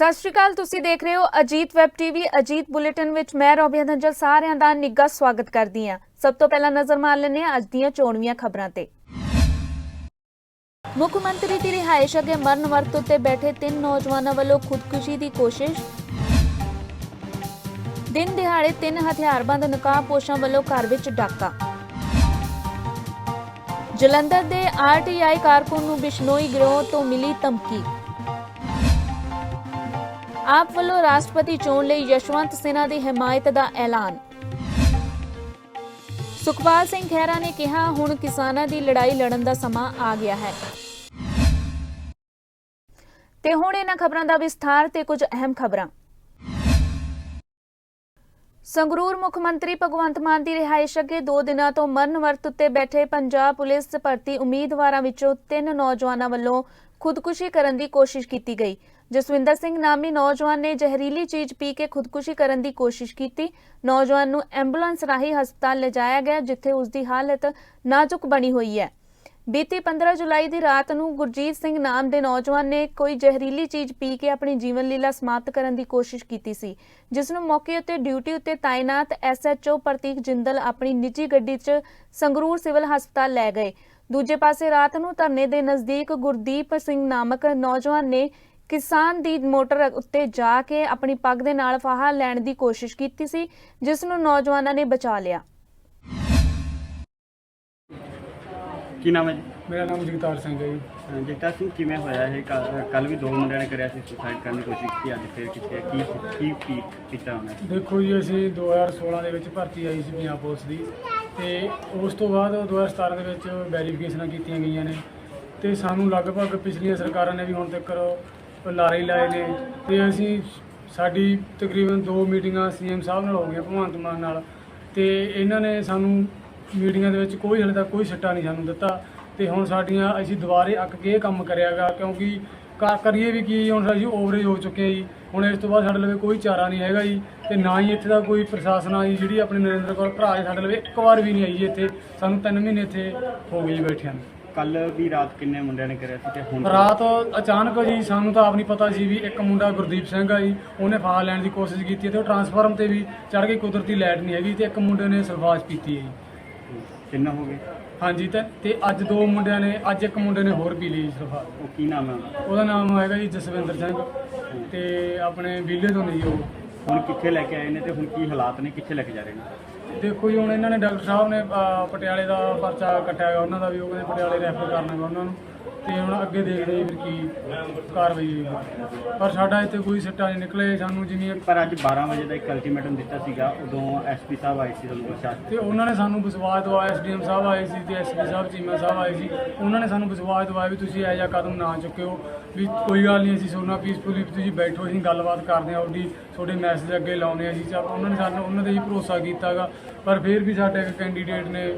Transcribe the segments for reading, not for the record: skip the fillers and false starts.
ਸਤਿ ਸ਼੍ਰੀ ਅਕਾਲ। ਤੁਸੀਂ ਦੇਖ ਰਹੇ ਹੋ Ajit web TV. Ajit bulletin ਵਿੱਚ ਮੈਂ ਰੋਬੀਆ ਧੰਜਲ ਸਾਰਿਆਂ ਦਾ ਨਿੱਘਾ ਸਵਾਗਤ ਕਰਦੀ ਹਾਂ। ਸਭ ਤੋਂ ਪਹਿਲਾਂ ਨਜ਼ਰ ਮਾਰ ਲੈਂਦੇ ਹਾਂ ਅੱਜ ਦੀਆਂ ਚੋਣਵੀਆਂ ਖਬਰਾਂ ਤੇ। ਮੁੱਖ ਮੰਤਰੀ ਦੀ ਰਿਹਾਇਸ਼ ਅੱਗੇ ਮਰਨ ਵਰਤ ਉੱਤੇ ਬੈਠੇ 3 ਨੌਜਵਾਨਾਂ ਵੱਲੋਂ ਖੁਦਕੁਸ਼ੀ ਦੀ ਕੋਸ਼ਿਸ਼। ਦਿਨ ਦਿਹਾੜੇ 3 ਹਥਿਆਰਬੰਦ ਨਕਾਬਪੋਸ਼ਾਂ ਵੱਲੋਂ ਘਰ ਵਿੱਚ ਡਾਕਾ। ਜਲੰਧਰ ਦੇ ਆਰਟੀਆਈ ਕਾਰਕੁਨ ਨੂੰ ਬਿਸ਼ਨੋਈ ਗਿਰੋਹ ਤੋਂ ਮਿਲੀ ਧਮਕੀ। ਆਪ ਵੱਲੋਂ ਰਾਸ਼ਟਰਪਤੀ ਚੋਣ ਲਈ ਯਸ਼ਵੰਤ ਸਿਨਹਾ ਦੀ ਹਮਾਇਤ ਦਾ ਐਲਾਨ। ਸੁਖਪਾਲ ਸਿੰਘ ਖਹਿਰਾ ਨੇ ਕਿਹਾ ਹੁਣ ਕਿਸਾਨਾਂ ਦੀ ਲੜਾਈ ਲੜਨ ਦਾ ਸਮਾਂ ਆ ਗਿਆ ਹੈ। ਤੇ ਹੁਣ ਇਹਨਾਂ ਖਬਰਾਂ ਦਾ ਵਿਸਥਾਰ ਤੇ ਕੁਝ ਅਹਿਮ ਖਬਰਾਂ। ਸੰਗਰੂਰ ਮੁੱਖ ਮੰਤਰੀ ਭਗਵੰਤ ਮਾਨ ਦੀ ਰਿਹਾਇਸ਼ ਅੱਗੇ 2 ਦਿਨਾਂ ਤੋਂ ਮਰਨ ਵਰਤ ਉੱਤੇ ਬੈਠੇ ਪੰਜਾਬ ਪੁਲਿਸ ਭਰਤੀ ਉਮੀਦਵਾਰਾਂ ਵਿੱਚੋਂ 3 ਨੌਜਵਾਨਾਂ ਵੱਲੋਂ ਖੁਦਕੁਸ਼ੀ ਕਰਨ ਦੀ ਕੋਸ਼ਿਸ਼ ਕੀਤੀ ਗਈ। ਜਸਵਿੰਦਰ ਸਿੰਘ ਨਾਮੀ ਨੌਜਵਾਨ ਨੇ ਜ਼ਹਿਰੀਲੀ ਚੀਜ਼ ਪੀ ਕੇ ਖੁਦਕੁਸ਼ੀ ਕਰਨ ਦੀ ਕੋਸ਼ਿਸ਼ ਕੀਤੀ। ਨੌਜਵਾਨ ਨੂੰ ਐਂਬੂਲੈਂਸ ਰਾਹੀਂ ਹਸਪਤਾਲ ਲਿਜਾਇਆ ਗਿਆ, ਜਿੱਥੇ ਉਸ ਦੀ ਹਾਲਤ ਨਾਜ਼ੁਕ ਬਣੀ ਹੋਈ ਹੈ। ਬੀਤੀ 15 ਜੁਲਾਈ ਦੀ ਰਾਤ ਨੂੰ ਗੁਰਜੀਤ ਸਿੰਘ ਨਾਮ ਦੇ ਨੌਜਵਾਨ ਨੇ ਕੋਈ ਜ਼ਹਿਰੀਲੀ ਚੀਜ਼ ਪੀ ਕੇ ਆਪਣੀ ਜੀਵਨ ਲੀਲਾ ਸਮਾਪਤ ਕਰਨ ਦੀ ਕੋਸ਼ਿਸ਼ ਕੀਤੀ ਸੀ, ਜਿਸ ਨੂੰ ਮੌਕੇ ਉੱਤੇ ਡਿਊਟੀ ਉੱਤੇ ਤਾਇਨਾਤ ਐਸਐਚਓ ਪ੍ਰਤੀਕ ਜਿੰਦਲ ਆਪਣੀ ਨਿੱਜੀ ਗੱਡੀ 'ਚ ਸੰਗਰੂਰ ਸਿਵਲ ਹਸਪਤਾਲ ਲੈ ਗਏ। ਦੂਜੇ ਪਾਸੇ ਰਾਤ ਨੂੰ ਧਰਨੇ ਦੇ ਨਜ਼ਦੀਕ ਗੁਰਦੀਪ ਸਿੰਘ ਨਾਮਕ ਨੌਜਵਾਨ ਨੇ ਕਿਸਾਨ ਦੀ ਮੋਟਰ ਉੱਤੇ ਜਾ ਕੇ ਆਪਣੀ ਪੱਗ ਦੇ ਨਾਲ ਫਾਹਾ ਲੈਣ ਦੀ ਕੋਸ਼ਿਸ਼ ਕੀਤੀ ਸੀ, ਜਿਸ ਨੂੰ ਨੌਜਵਾਨਾਂ ਨੇ ਬਚਾ ਲਿਆ। ਕੀ ਨਾਮ ਹੈ ਜੀ? ਮੇਰਾ ਨਾਮ ਜਗਤਾਰ ਸਿੰਘ ਹੈ ਜੀ। ਜਗਤਾਰ ਸਿੰਘ, ਕਿਵੇਂ ਹੋਇਆ ਇਹ? ਕੱਲ ਵੀ 2 ਮੁੰਡਿਆਂ ਨੇ ਕਰਿਆ ਸੀ ਸੁਸਾਈਡ ਕਰਨ ਦੀ ਕੋਸ਼ਿਸ਼ ਕੀਤੀ, ਅੱਜ ਫਿਰ ਕੀਤੀ ਕੀ ਕੀਤਾ ਉਹਨੇ? ਦੇਖੋ ਜੀ, ਅਸੀਂ 2016 ਦੇ ਵਿੱਚ ਭਰਤੀ ਆਈ ਸੀ ਪੰਜਾਬ ਪੁਲਿਸ ਦੀ, ਤੇ ਉਸ ਤੋਂ ਬਾਅਦ 2017 ਦੇ ਵਿੱਚ ਵੈਰੀਫਿਕੇਸ਼ਨਾਂ ਕੀਤੀਆਂ ਗਈਆਂ ਨੇ, ਤੇ ਸਾਨੂੰ ਲਗਭਗ ਪਿਛਲੀਆਂ ਸਰਕਾਰਾਂ ਨੇ ਵੀ ਹੁਣ ਤੱਕ ਲਾਰੇ ਲਾਏ ਨੇ, ਤੇ ਅਸੀਂ ਸਾਡੀ ਤਕਰੀਬਨ 2 ਮੀਟਿੰਗਾਂ ਸੀਐਮ ਸਾਹਿਬ ਨਾਲ ਹੋ ਗਈਆਂ, ਭਗਵੰਤ ਮਾਨ ਨਾਲ, ਤੇ ਇਹਨਾਂ ਨੇ ਸਾਨੂੰ ਮੀਟਿੰਗਾਂ ਦੇ ਵਿੱਚ ਕੋਈ ਹਾਲੇ ਤੱਕ ਕੋਈ ਸਿੱਟਾ ਨਹੀਂ ਸਾਨੂੰ ਦਿੱਤਾ। ਤੇ ਹੁਣ ਸਾਡੀਆਂ ਅਸੀਂ ਦੁਬਾਰੇ ਅੱਕ ਕੇ ਇਹ ਕੰਮ ਕਰਿਆਗਾ, ਕਿਉਂਕਿ ਕਰੀਏ ਵੀ ਕੀ, ਹੁਣ ਅਸੀਂ ਓਵਰੇਜ ਹੋ ਚੁੱਕੇ ਜੀ। ਹੁਣ ਇਸ ਤੋਂ ਬਾਅਦ ਸਾਡੇ ਲਵੇ ਕੋਈ ਚਾਰਾ ਨਹੀਂ ਹੈਗਾ ਜੀ, ਤੇ ਨਾ ਹੀ ਇੱਥੇ ਦਾ ਕੋਈ ਪ੍ਰਸ਼ਾਸਨ ਆ ਜੀ। ਜਿਹੜੀ ਆਪਣੇ ਨਰਿੰਦਰ ਕੌਰ ਭਰਾ ਸਾਡੇ ਲਵੇ ਇੱਕ ਵਾਰ ਵੀ ਨਹੀਂ ਆਈ ਜੀ ਇੱਥੇ। ਸਾਨੂੰ 3 ਮਹੀਨੇ ਇੱਥੇ ਹੋ ਗਏ ਜੀ ਬੈਠਿਆਂ ਨੂੰ। ਕੱਲ ਵੀ ਰਾਤ ਕਿੰਨੇ ਮੁੰਡਿਆਂ ਨੇ ਕਰਿਆ ਸੀ ਤੇ ਹੁਣ? ਰਾਤ ਅਚਾਨਕ ਜੀ ਸਾਨੂੰ ਤਾਂ ਆਪ ਨਹੀਂ ਪਤਾ ਸੀ ਵੀ ਇੱਕ ਮੁੰਡਾ ਗੁਰਦੀਪ ਸਿੰਘ ਆ ਜੀ, ਉਹਨੇ ਫਾਹਾ ਲੈਣ ਦੀ ਕੋਸ਼ਿਸ਼ ਕੀਤੀ ਤੇ ਉਹ ਟਰਾਂਸਫਾਰਮ ਤੇ ਵੀ ਚੜ੍ਹ ਕੇ, ਕੁਦਰਤੀ ਲਾਈਟ ਨਹੀਂ ਹੈਗੀ, ਤੇ ਇੱਕ ਮੁੰਡੇ ਨੇ ਸਲਫਾਸ ਪੀਤੀ ਹੈ ਜੀ। ਕਿੰਨਾ ਹੋ ਗਏ? ਹਾਂਜੀ, ਤੇ ਅੱਜ 2 ਮੁੰਡਿਆਂ ਨੇ, ਅੱਜ ਇੱਕ ਮੁੰਡੇ ਨੇ ਹੋਰ ਪੀ ਲਈ ਜੀ ਸਲਫਾਸ। ਉਹ ਕੀ ਨਾਮ ਹੈ ਉਹਦਾ? ਉਹਦਾ ਨਾਮ ਹੈਗਾ ਜੀ ਜਸਵਿੰਦਰ ਸਿੰਘ, ਤੇ ਆਪਣੇ ਵਿਲੇ ਤੋਂ ਨੇ ਜੀ ਉਹ। ਹੁਣ ਕਿੱਥੇ ਲੈ ਕੇ ਆਏ ਨੇ ਤੇ ਹੁਣ ਕੀ ਹਾਲਾਤ ਨੇ, ਕਿੱਥੇ ਲੈ ਕੇ ਜਾ ਰਹੇ ਨੇ? ਦੇਖੋ ਜੀ, ਹੁਣ ਇਹਨਾਂ ਨੇ ਡਾਕਟਰ ਸਾਹਿਬ ਨੇ ਪਟਿਆਲੇ ਦਾ ਪਰਚਾ ਕੱਟਿਆ ਹੈਗਾ ਉਹਨਾਂ ਦਾ ਵੀ, ਉਹ ਕਹਿੰਦੇ ਪਟਿਆਲੇ ਰੈਫਰ ਕਰਨਾ ਹੈਗਾ ਉਹਨਾਂ ਨੂੰ, ਤੇ ਹੁਣ ਅੱਗੇ ਦੇਖਦੇ ਜੀ ਫਿਰ ਕੀ ਕਾਰਵਾਈ ਹੋਈ। ਪਰ ਸਾਡਾ ਇੱਥੇ ਕੋਈ ਸਿੱਟਾ ਨਹੀਂ ਨਿਕਲੇ ਸਾਨੂੰ ਜਿੰਨੀ। ਪਰ ਅੱਜ 12 ਵਜੇ ਦਾ ਇੱਕ ਅਲਟੀਮੇਟਮ ਦਿੱਤਾ ਸੀਗਾ, ਉਦੋਂ ਐਸਪੀ ਸਾਹਿਬ ਆਏ ਸੀ ਤੁਹਾਨੂੰ ਪ੍ਰਸ਼ਾਸਨ, ਤੇ ਉਹਨਾਂ ਨੇ ਸਾਨੂੰ ਵਿਸ਼ਵਾਸ ਦਵਾਇਆ। ਐਸਡੀਐਮ ਸਾਹਿਬ ਆਏ ਸੀ ਤੇ ਐਸਪੀ ਸਾਹਿਬ ਚੀਮਾ ਸਾਹਿਬ ਆਏ ਸੀ, ਉਹਨਾਂ ਨੇ ਸਾਨੂੰ ਵਿਸ਼ਵਾਸ ਦਵਾਇਆ ਵੀ ਤੁਸੀਂ ਇਹੋ ਜਿਹਾ ਕਦਮ ਨਾ ਚੁੱਕਿਓ, ਵੀ ਕੋਈ ਗੱਲ ਨਹੀਂ, ਅਸੀਂ ਸੋਨਾ ਪੀਸਫੁਲੀ ਤੁਸੀਂ ਬੈਠੋ, ਅਸੀਂ ਗੱਲਬਾਤ ਕਰਦੇ ਹਾਂ, ਉਹਦੀ ਤੁਹਾਡੇ ਮੈਸੇਜ ਅੱਗੇ ਲਾਉਂਦੇ ਹਾਂ ਜੀ। ਉਹਨਾਂ ਨੇ ਸਾਨੂੰ ਉਹਨਾਂ 'ਤੇ ਹੀ ਭਰੋਸਾ ਕੀਤਾ ਗਾ, ਪਰ ਫਿਰ ਵੀ ਸਾਡੇ ਇੱਕ ਕੈਂਡੀਡੇਟ ਨੇ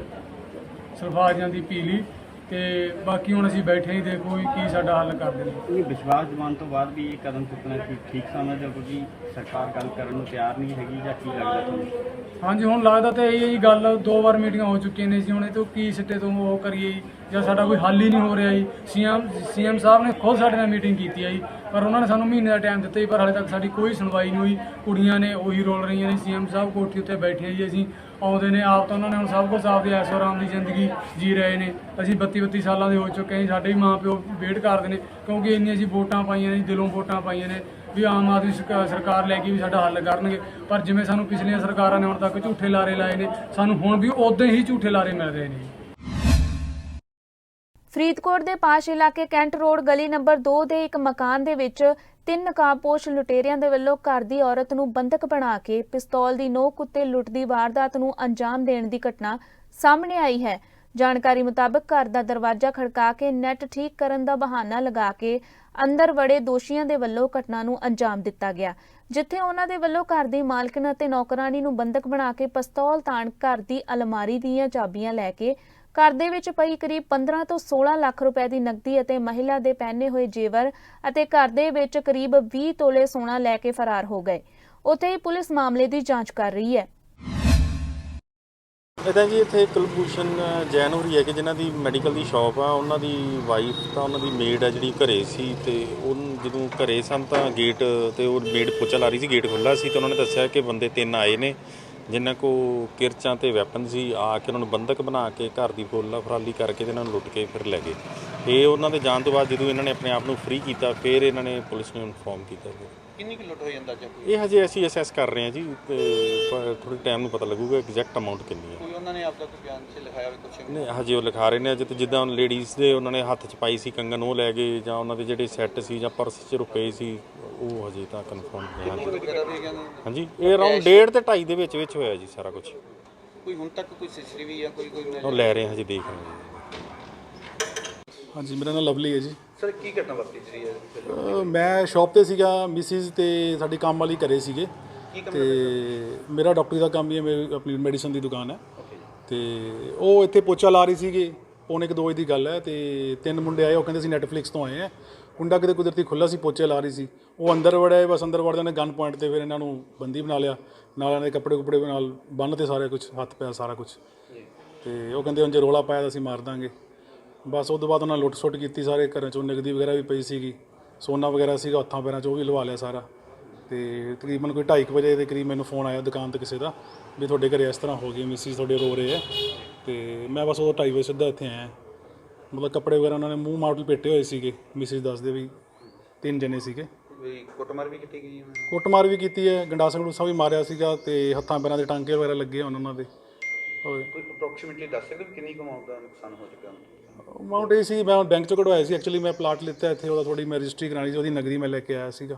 ਸਲਫਾਜ਼ਾਂ ਦੀ ਪੀ ਲਈ, ਤੇ ਬਾਕੀ ਹੁਣ ਅਸੀਂ ਬੈਠੇ ਹੀ ਦੇਖੋ ਕੀ ਸਾਡਾ ਹੱਲ ਕਰਦੇ ਨੇ। ਇਹ ਵਿਸ਼ਵਾਸ ਦਿਵਾਉਣ ਤੋਂ ਬਾਅਦ ਵੀ ਇਹ ਕਦਮ ਚੁੱਕਣਾ ਠੀਕ ਸਮਝਦੇ ਹੋ, ਕਿਉਂਕਿ ਸਰਕਾਰ ਗੱਲ ਕਰਨ ਨੂੰ ਤਿਆਰ ਨਹੀਂ ਹੈਗੀ, ਜਾਂ ਕੀ ਲੱਗਦਾ ਤੁਹਾਨੂੰ? ਹਾਂਜੀ, ਹੁਣ ਲੱਗਦਾ ਤਾਂ ਇਹ ਹੀ ਗੱਲ 2 ਵਾਰ ਮੀਟਿੰਗਾਂ ਹੋ ਚੁੱਕੀਆਂ ਨੇ ਜੀ, ਹੁਣ ਇਹ ਤੋਂ ਕੀ ਸਿੱਟੇ ਤੋਂ ਉਹ ਕਰੀਏ ਜੀ, ਜਾਂ ਸਾਡਾ ਕੋਈ ਹੱਲ ਹੀ ਨਹੀਂ ਹੋ ਰਿਹਾ ਜੀ। ਸੀਐਮ ਸਾਹਿਬ ਨੇ ਖੁਦ ਸਾਡੇ ਨਾਲ ਮੀਟਿੰਗ ਕੀਤੀ ਹੈ ਜੀ, ਪਰ ਉਹਨਾਂ ਨੇ ਸਾਨੂੰ ਮਹੀਨੇ ਦਾ ਟਾਈਮ ਦਿੱਤਾ ਜੀ, ਪਰ ਹਾਲੇ ਤੱਕ ਸਾਡੀ ਕੋਈ ਸੁਣਵਾਈ ਨਹੀਂ ਹੋਈ। ਕੁੜੀਆਂ ਨੇ ਉਹੀ ਰੋਲ ਰਹੀਆਂ ਨੇ, ਸੀਐਮ ਸਾਹਿਬ ਕੋਠੀ ਉੱਤੇ ਬੈਠੇ ਜੀ, ਅਸੀਂ ਆਉਂਦੇ ਨੇ ਆਪ ਤਾਂ ਉਹਨਾਂ ਨੇ ਹੁਣ ਸਭ ਕੁਝ ਆਪਦੀ ਐਸ਼ੋ ਆਰਾਮ ਦੀ ਜ਼ਿੰਦਗੀ ਜੀ ਰਹੇ ਨੇ। ਅਸੀਂ 32 ਸਾਲਾਂ ਦੇ ਹੋ ਚੁੱਕੇ ਹਾਂ ਜੀ, ਸਾਡੇ ਵੀ ਮਾਂ ਪਿਓ ਵੇਟ ਕਰਦੇ ਨੇ, ਕਿਉਂਕਿ ਇੰਨੀਆਂ ਅਸੀਂ ਵੋਟਾਂ ਪਾਈਆਂ ਨੇ, ਦਿਲੋਂ ਵੋਟਾਂ ਪਾਈਆਂ ਨੇ ਵੀ ਆਮ ਆਦਮੀ ਸਰਕਾਰ ਲੈ ਕੇ ਵੀ ਸਾਡਾ ਹੱਲ ਕਰਨਗੇ। ਪਰ ਜਿਵੇਂ ਸਾਨੂੰ ਪਿਛਲੀਆਂ ਸਰਕਾਰਾਂ ਨੇ ਹੁਣ ਤੱਕ ਝੂਠੇ ਲਾਰੇ ਲਾਏ ਨੇ, ਸਾਨੂੰ ਹੁਣ ਵੀ ਉਦਾਂ ਹੀ ਝੂਠੇ ਲਾਰੇ ਮਿਲ ਰਹੇ ਨੇ। ਫਰੀਦਕੋਟ ਦੇ ਪਾਸ਼ ਇਲਾਕੇ ਕੈਂਟ ਰੋਡ ਗਲੀ ਨੰਬਰ 2 ਦੇ ਇੱਕ ਮਕਾਨ ਦੇ ਵਿੱਚ 3 ਨਕਾਬਪੋਸ਼ ਲੁਟੇਰਿਆਂ ਦੇ ਵੱਲੋਂ ਘਰ ਦੀ ਔਰਤ ਨੂੰ ਬੰਧਕ ਬਣਾ ਕੇ ਪਿਸਤੌਲ ਦੀ ਨੋਕ ਉੱਤੇ ਲੁੱਟ ਦੀ ਵਾਰਦਾਤ ਨੂੰ ਅੰਜਾਮ ਦੇਣ ਦੀ ਘਟਨਾ ਸਾਹਮਣੇ ਆਈ ਹੈ। ਜਾਣਕਾਰੀ ਮੁਤਾਬਕ ਘਰ ਦਾ ਦਰਵਾਜ਼ਾ ਖੜਕਾ ਕੇ ਨੈੱਟ ਠੀਕ ਕਰਨ ਦਾ ਬਹਾਨਾ ਲਗਾ ਕੇ ਅੰਦਰ ਵੜੇ ਦੋਸ਼ੀਆਂ ਦੇ ਵੱਲੋਂ ਘਟਨਾ ਨੂੰ ਅੰਜਾਮ ਦਿੱਤਾ ਗਿਆ, ਜਿੱਥੇ ਉਹਨਾਂ ਦੇ ਵੱਲੋਂ ਘਰ ਦੀ ਮਾਲਕਣ ਅਤੇ ਨੌਕਰਾਨੀ ਨੂੰ ਬੰਧਕ ਬਣਾ ਕੇ ਪਿਸਤੌਲ ਤਾਣ ਘਰ ਦੀ ਅਲਮਾਰੀ ਦੀਆਂ ਚਾਬੀਆਂ ਲੈ ਕੇ ਘਰ ਦੇ ਵਿੱਚ ਪਈ ਕਰੀਬ 15 ਤੋਂ 16 ਲੱਖ ਰੁਪਏ ਦੀ ਨਕਦੀ ਅਤੇ ਮਹਿਲਾ ਦੇ ਪਹਿਨੇ ਹੋਏ ਜੇਵਰ ਅਤੇ ਘਰ ਦੇ ਵਿੱਚ ਕਰੀਬ 20 ਤੋਲੇ ਸੋਨਾ ਲੈ ਕੇ ਫਰਾਰ ਹੋ ਗਏ। ਉੱਥੇ ਹੀ ਪੁਲਿਸ ਮਾਮਲੇ ਦੀ ਜਾਂਚ ਕਰ ਰਹੀ ਹੈ। ਇੱਦਾਂ ਜੀ ਇੱਥੇ ਕੁਲਭੂਸ਼ਣ ਜੈਨ ਹੋਰੀ ਹੈ ਕਿ ਜਿਨ੍ਹਾਂ ਦੀ ਮੈਡੀਕਲ ਦੀ ਸ਼ਾਪ ਆ। ਉਹਨਾਂ ਦੀ ਵਾਈਫ ਤਾਂ ਉਹਨਾਂ ਦੀ ਮੇਡ ਆ ਜਿਹੜੀ ਘਰੇ ਸੀ, ਤੇ ਉਹ ਜਦੋਂ ਘਰੇ ਸਨ ਤਾਂ ਗੇਟ ਤੇ ਉਹ ਮੇਡ ਪੋਚਾ ਲਾ ਰਹੀ ਸੀ, ਗੇਟ ਖੁੱਲ੍ਹਾ ਸੀ, ਤੇ ਉਹਨਾਂ ਨੇ ਦੱਸਿਆ ਕਿ ਬੰਦੇ 3 ਆਏ ਨੇ ਜਿਨ੍ਹਾਂ ਕੋਲ ਕਿਰਚਾਂ ਤੇ ਵੈਪਨ ਸੀ। ਆ ਕੇ ਉਹਨਾਂ ਨੂੰ ਬੰਦਕ ਬਣਾ ਕੇ ਘਰ ਦੀ ਫੋਲਾ ਫਰਾਲੀ ਕਰਕੇ ਤੇ ਇਹਨਾਂ ਨੂੰ ਲੁੱਟ ਕੇ ਫਿਰ ਲੈ ਗਏ। ਇਹ ਉਹਨਾਂ ਦੇ ਜਾਣ ਤੋਂ ਬਾਅਦ ਜਦੋਂ ਇਹਨਾਂ ਨੇ ਆਪਣੇ ਆਪ ਨੂੰ ਫ੍ਰੀ ਕੀਤਾ, ਫਿਰ ਇਹਨਾਂ ਨੇ ਪੁਲਿਸ ਨੂੰ ਇਨਫੋਰਮ ਕੀਤਾ। ਕਿੰਨੀ ਕੁ ਲੁੱਟ ਹੋ ਜਾਂਦਾ ਜਾਂ ਇਹ ਹਜੇ ਅਸੀਂ ਅਸੈਸ ਕਰ ਰਹੇ ਹਾਂ ਜੀ, ਤੇ ਥੋੜ੍ਹੇ ਟਾਈਮ ਨੂੰ ਪਤਾ ਲੱਗੂਗਾ ਐਗਜ਼ੈਕਟ ਅਮਾਊਂਟ ਕਿੰਨੀ ਹੈ। ਕੋਈ ਉਹਨਾਂ ਨੇ ਆਪਦਾ ਕੋਈ ਬਿਆਨ 'ਚ ਲਿਖਾਇਆ ਵੀ ਕੁਛ ਨਹੀਂ, ਹਜੇ ਉਹ ਲਿਖਾ ਰਹੇ ਨੇ। ਅਜੇ ਤਾਂ ਜਿੱਦਾਂ ਲੇਡੀਜ਼ ਦੇ ਉਹਨਾਂ ਨੇ ਹੱਥ 'ਚ ਪਾਈ ਸੀ ਕੰਗਨ, ਉਹ ਲੈ ਗਏ, ਜਾਂ ਉਹਨਾਂ ਦੇ ਜਿਹੜੇ ਸੈੱਟ ਸੀ ਜਾਂ ਪਰਸ 'ਚ ਰੁਪਏ ਸੀ, ਉਹ ਹਜੇ ਤਾਂ ਕਨਫਰਮ ਨਹੀਂ ਹੈ। ਵਗੈਰਾ ਵੀ ਕਹਿੰਦੇ ਹਾਂਜੀ, ਇਹ ਅਰਾਊਂਡ 1.5 ਤੇ 2.5 ਦੇ ਵਿੱਚ ਹੋਇਆ ਜੀ ਸਾਰਾ ਕੁਝ। ਕੋਈ ਹੁਣ ਤੱਕ ਕੋਈ ਸੀਸੀਟੀਵੀ ਜਾਂ ਕੋਈ ਉਹ ਲੈ ਰਹੇ ਹਾਂ, ਹਜੇ ਦੇਖ ਰਹੇ ਹਾਂ। ਹਾਂਜੀ, ਮੇਰਾ ਨਾਮ ਲਵਲੀ ਹੈ ਜੀ। ਸਰ ਕੀ ਘਟਨਾ ਵਾਪਰੀ ਜਿਹੜੀ ਹੈ ਮੈਂ ਸ਼ਾਪ ਤੇ ਸੀਗਾ, ਮਿਸਿਸ ਤੇ ਸਾਡੀ ਕੰਮ ਵਾਲੀ ਘਰੇ ਸੀਗੇ, ਤੇ ਮੇਰਾ ਡਾਕਟਰੀ ਦਾ ਕੰਮ ਵੀ ਹੈ, ਮੇਰੀ ਆਪਣੀ ਮੈਡੀਸਨ ਦੀ ਦੁਕਾਨ ਹੈ। ਤੇ ਉਹ ਇੱਥੇ ਪੋਚਾ ਲਾ ਰਹੀ ਸੀਗੇ, ਪੌਣੇ 2 ਵਜੇ ਦੀ ਗੱਲ ਹੈ, ਤੇ 3 ਮੁੰਡੇ ਆਏ। ਉਹ ਕਹਿੰਦੇ ਸੀ ਨੈਟਫਲਿਕਸ ਤੋਂ ਆਏ ਆ। ਕੁੰਡਾ ਕਿਤੇ ਕੁਦਰਤੀ ਖੁੱਲ੍ਹਾ ਸੀ, ਪੋਚੇ ਲਾ ਰਹੀ ਸੀ। ਉਹ ਅੰਦਰ ਵੜਿਆ, ਬਸ ਅੰਦਰ ਵੜਦਿਆਂ ਨੇ ਗਨ ਪੁਆਇੰਟ ਤੇ ਫਿਰ ਇਹਨਾਂ ਨੂੰ ਬੰਦੀ ਬਣਾ ਲਿਆ, ਨਾਲ ਇਹਨਾਂ ਦੇ ਕੱਪੜੇ ਕੁਪੜੇ ਨਾਲ ਬੰਨ੍ਹ ਤੇ ਸਾਰੇ ਕੁਝ, ਹੱਥ ਪਿਆ ਸਾਰਾ ਕੁਝ। ਤੇ ਉਹ ਕਹਿੰਦੇ ਹੁਣ ਜੇ ਰੌਲਾ ਪਾਇਆ ਤਾਂ ਅਸੀਂ ਮਾਰ ਦਾਂਗੇ। ਬਸ ਉਹ ਤੋਂ ਬਾਅਦ ਉਹਨਾਂ ਲੁੱਟ ਸੁੱਟ ਕੀਤੀ ਸਾਰੇ ਘਰਾਂ 'ਚੋਂ। ਨਗਦੀ ਵਗੈਰਾ ਵੀ ਪਈ ਸੀਗੀ, ਸੋਨਾ ਵਗੈਰਾ ਸੀਗਾ ਹੱਥਾਂ ਪੈਰਾਂ 'ਚ, ਉਹ ਵੀ ਲਵਾ ਲਿਆ ਸਾਰਾ। ਤੇ ਤਕਰੀਬਨ ਕੋਈ 2:30 ਵਜੇ ਦੇ ਕਰੀਬ ਮੈਨੂੰ ਫੋਨ ਆਇਆ ਦੁਕਾਨ ਤੇ ਕਿਸੇ ਦਾ, ਵੀ ਤੁਹਾਡੇ ਘਰੇ ਇਸ ਤਰ੍ਹਾਂ ਹੋ ਗਈ, ਮਿਸਿਸ ਤੁਹਾਡੇ ਰੋ ਰਹੇ ਆ। ਤੇ ਮੈਂ ਬਸ ਉਹ 2:30 ਵਜੇ ਸਿੱਧਾ ਇੱਥੇ ਆਇਆ। ਮਤਲਬ ਕੱਪੜੇ ਵਗੈਰਾ ਉਹਨਾਂ ਨੇ ਮੂੰਹ ਮਾਰ ਲਪੇਟੇ ਹੋਏ ਸੀਗੇ। ਮਿਸਿਸ ਦੱਸਦੇ ਵੀ 3 ਜਣੇ ਸੀਗੇ। ਵੀ ਕੁੱਟਮਾਰ ਵੀ ਕੀਤੀ ਗਈ ਹੈ? ਕੁੱਟਮਾਰ ਵੀ ਕੀਤੀ ਹੈ, ਗੰਡਾਸਾ ਗੰਡੂਸਾ ਵੀ ਮਾਰਿਆ ਸੀਗਾ, ਤੇ ਹੱਥਾਂ ਪੈਰਾਂ ਦੇ ਟਾਂਕੇ ਵਗੈਰਾ ਲੱਗੇ ਹੋਣ ਉਹਨਾਂ ਦੇ। ਕੋਈ ਅਪਰੋਕਸੀਮੇਟਲੀ ਦੱਸ ਸਕਦੇ ਕਿੰਨੀ ਕੁ amount ਦਾ ਨੁਕਸਾਨ ਹੋ ਚੁੱਕਾ? ਅਮਾਊਂਟ ਇਹ ਸੀ, ਮੈਂ ਬੈਂਕ 'ਚੋਂ ਕਢਵਾਇਆ ਸੀ ਐਕਚੁਅਲੀ। ਮੈਂ ਪਲਾਟ ਲਿੱਤਾ ਇੱਥੇ, ਉਹਦਾ ਥੋੜ੍ਹੀ ਮੈਂ ਰਜਿਸਟਰੀ ਕਰਾਉਣੀ ਸੀ, ਉਹਦੀ ਨਗਦੀ ਮੈਂ ਲੈ ਕੇ ਆਇਆ ਸੀਗਾ।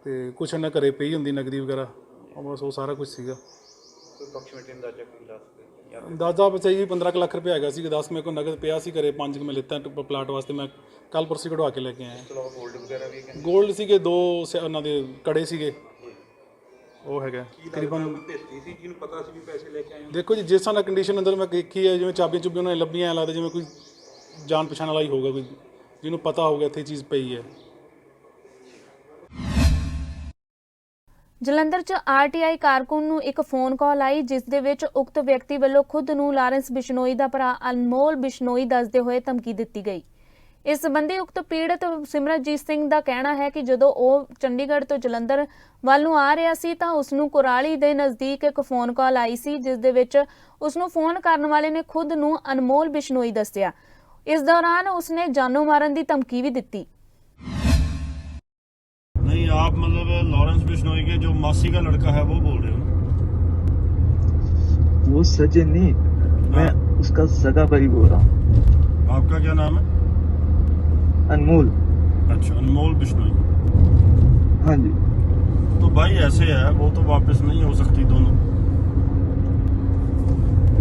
ਤੇ ਕੁਛ ਉਹਨਾਂ ਘਰੇ ਪਈ ਹੁੰਦੀ ਨਗਦੀ ਵਗੈਰਾ, ਬਸ ਉਹ ਸਾਰਾ ਕੁਝ ਸੀਗਾ। ਕੋਈ ਅਪਰੋਕਸੀਮੇਟਲੀ ਅੰਦਾਜ਼ਾ ਕੋਈ ਦੱਸ ਸਕਦੇ? ਅੰਦਾਜ਼ਾ ਬਚਾਈ ਜੀ 15 ਕੁ ਲੱਖ ਰੁਪਏ ਹੈਗਾ ਸੀ। 10 ਮੇਰੇ ਕੋਲ ਨਗਦ ਪਿਆ ਸੀ ਘਰੇ, 5 ਮੈਂ ਲਿੱਤਾ ਪਲਾਟ ਵਾਸਤੇ। ਮੈਂ ਕੱਲ੍ਹ ਪਰਸੋਂ ਕਢਵਾ ਕੇ ਲੈ ਕੇ ਆਇਆ। ਇਸ ਤੋਂ ਇਲਾਵਾ ਗੋਲਡ ਵਗੈਰਾ ਵੀ ਕਹਿੰਦੇ? ਗੋਲਡ ਸੀਗੇ 2 ਉਹਨਾਂ ਦੇ ਕੜੇ ਸੀਗੇ, ਉਹ ਹੈਗਾ ਤਕਰੀਬਨ। ਸੀ ਜਿਹਨੂੰ ਪਤਾ ਸੀ ਵੀ ਪੈਸੇ ਲੈ ਕੇ ਆਏ? ਦੇਖੋ ਜੀ, ਜਿਸ ਤਰ੍ਹਾਂ ਦਾ ਕੰਡੀਸ਼ਨ ਅੰਦਰ ਮੈਂ ਦੇਖੀ ਹੈ, ਜਿਵੇਂ ਚਾਬੀਆਂ ਚੁੱਬੀਆਂ ਉਹਨਾਂ ਨੇ ਲੱਭੀਆਂ, ਐਂ ਲੱਗਦਾ ਜਿਵੇਂ ਕੋਈ ਜਾਣ ਪਛਾਣ ਵਾਲਾ ਹੀ ਹੋਊਗਾ, ਕੋਈ ਜਿਹਨੂੰ ਪਤਾ ਹੋਊਗਾ ਇੱਥੇ ਚੀਜ਼ ਪਈ ਹੈ। ਜਲੰਧਰ 'ਚ ਆਰਟੀਆਈ ਕਾਰਕੁਨ ਨੂੰ ਇੱਕ ਫੋਨ ਕਾਲ ਆਈ, ਜਿਸ ਦੇ ਵਿੱਚ ਉਕਤ ਵਿਅਕਤੀ ਵੱਲੋਂ ਖੁਦ ਨੂੰ ਲਾਰੈਂਸ ਬਿਸ਼ਨੋਈ ਦਾ ਭਰਾ ਅਨਮੋਲ ਬਿਸ਼ਨੋਈ ਦੱਸਦੇ ਹੋਏ ਧਮਕੀ ਦਿੱਤੀ ਗਈ। ਇਸ ਸੰਬੰਧੀ ਉਕਤ ਪੀੜਤ ਸਿਮਰਨਜੀਤ ਸਿੰਘ ਦਾ ਕਹਿਣਾ ਹੈ ਕਿ ਜਦੋਂ ਉਹ ਚੰਡੀਗੜ੍ਹ ਤੋਂ ਜਲੰਧਰ ਵੱਲ ਨੂੰ ਆ ਰਿਹਾ ਸੀ ਤਾਂ ਉਸ ਨੂੰ ਕੁਰਾਲੀ ਦੇ ਨਜ਼ਦੀਕ ਇੱਕ ਫੋਨ ਕਾਲ ਆਈ ਸੀ, ਜਿਸ ਦੇ ਵਿੱਚ ਉਸ ਨੂੰ ਫੋਨ ਕਰਨ ਵਾਲੇ ਨੇ ਖੁਦ ਨੂੰ ਅਨਮੋਲ ਬਿਸ਼ਨੋਈ ਦੱਸਿਆ। ਇਸ ਦੌਰਾਨ ਉਸਨੇ ਜਾਨੋਂ ਮਾਰਨ ਦੀ ਧਮਕੀ ਵੀ ਦਿੱਤੀ। नहीं, आप मतलब लॉरेंस बिश्नोई के जो मासी का लड़का है वो बोल रहे हो? वो सचिन नहीं, मैं उसका सगा भाई बोल रहा हूँ। आपका क्या नाम है? अनमोल। अच्छा, अनमोल बिश्नोई। हाँ जी। तो भाई ऐसे है, वो तो वापस नहीं हो सकती दोनों।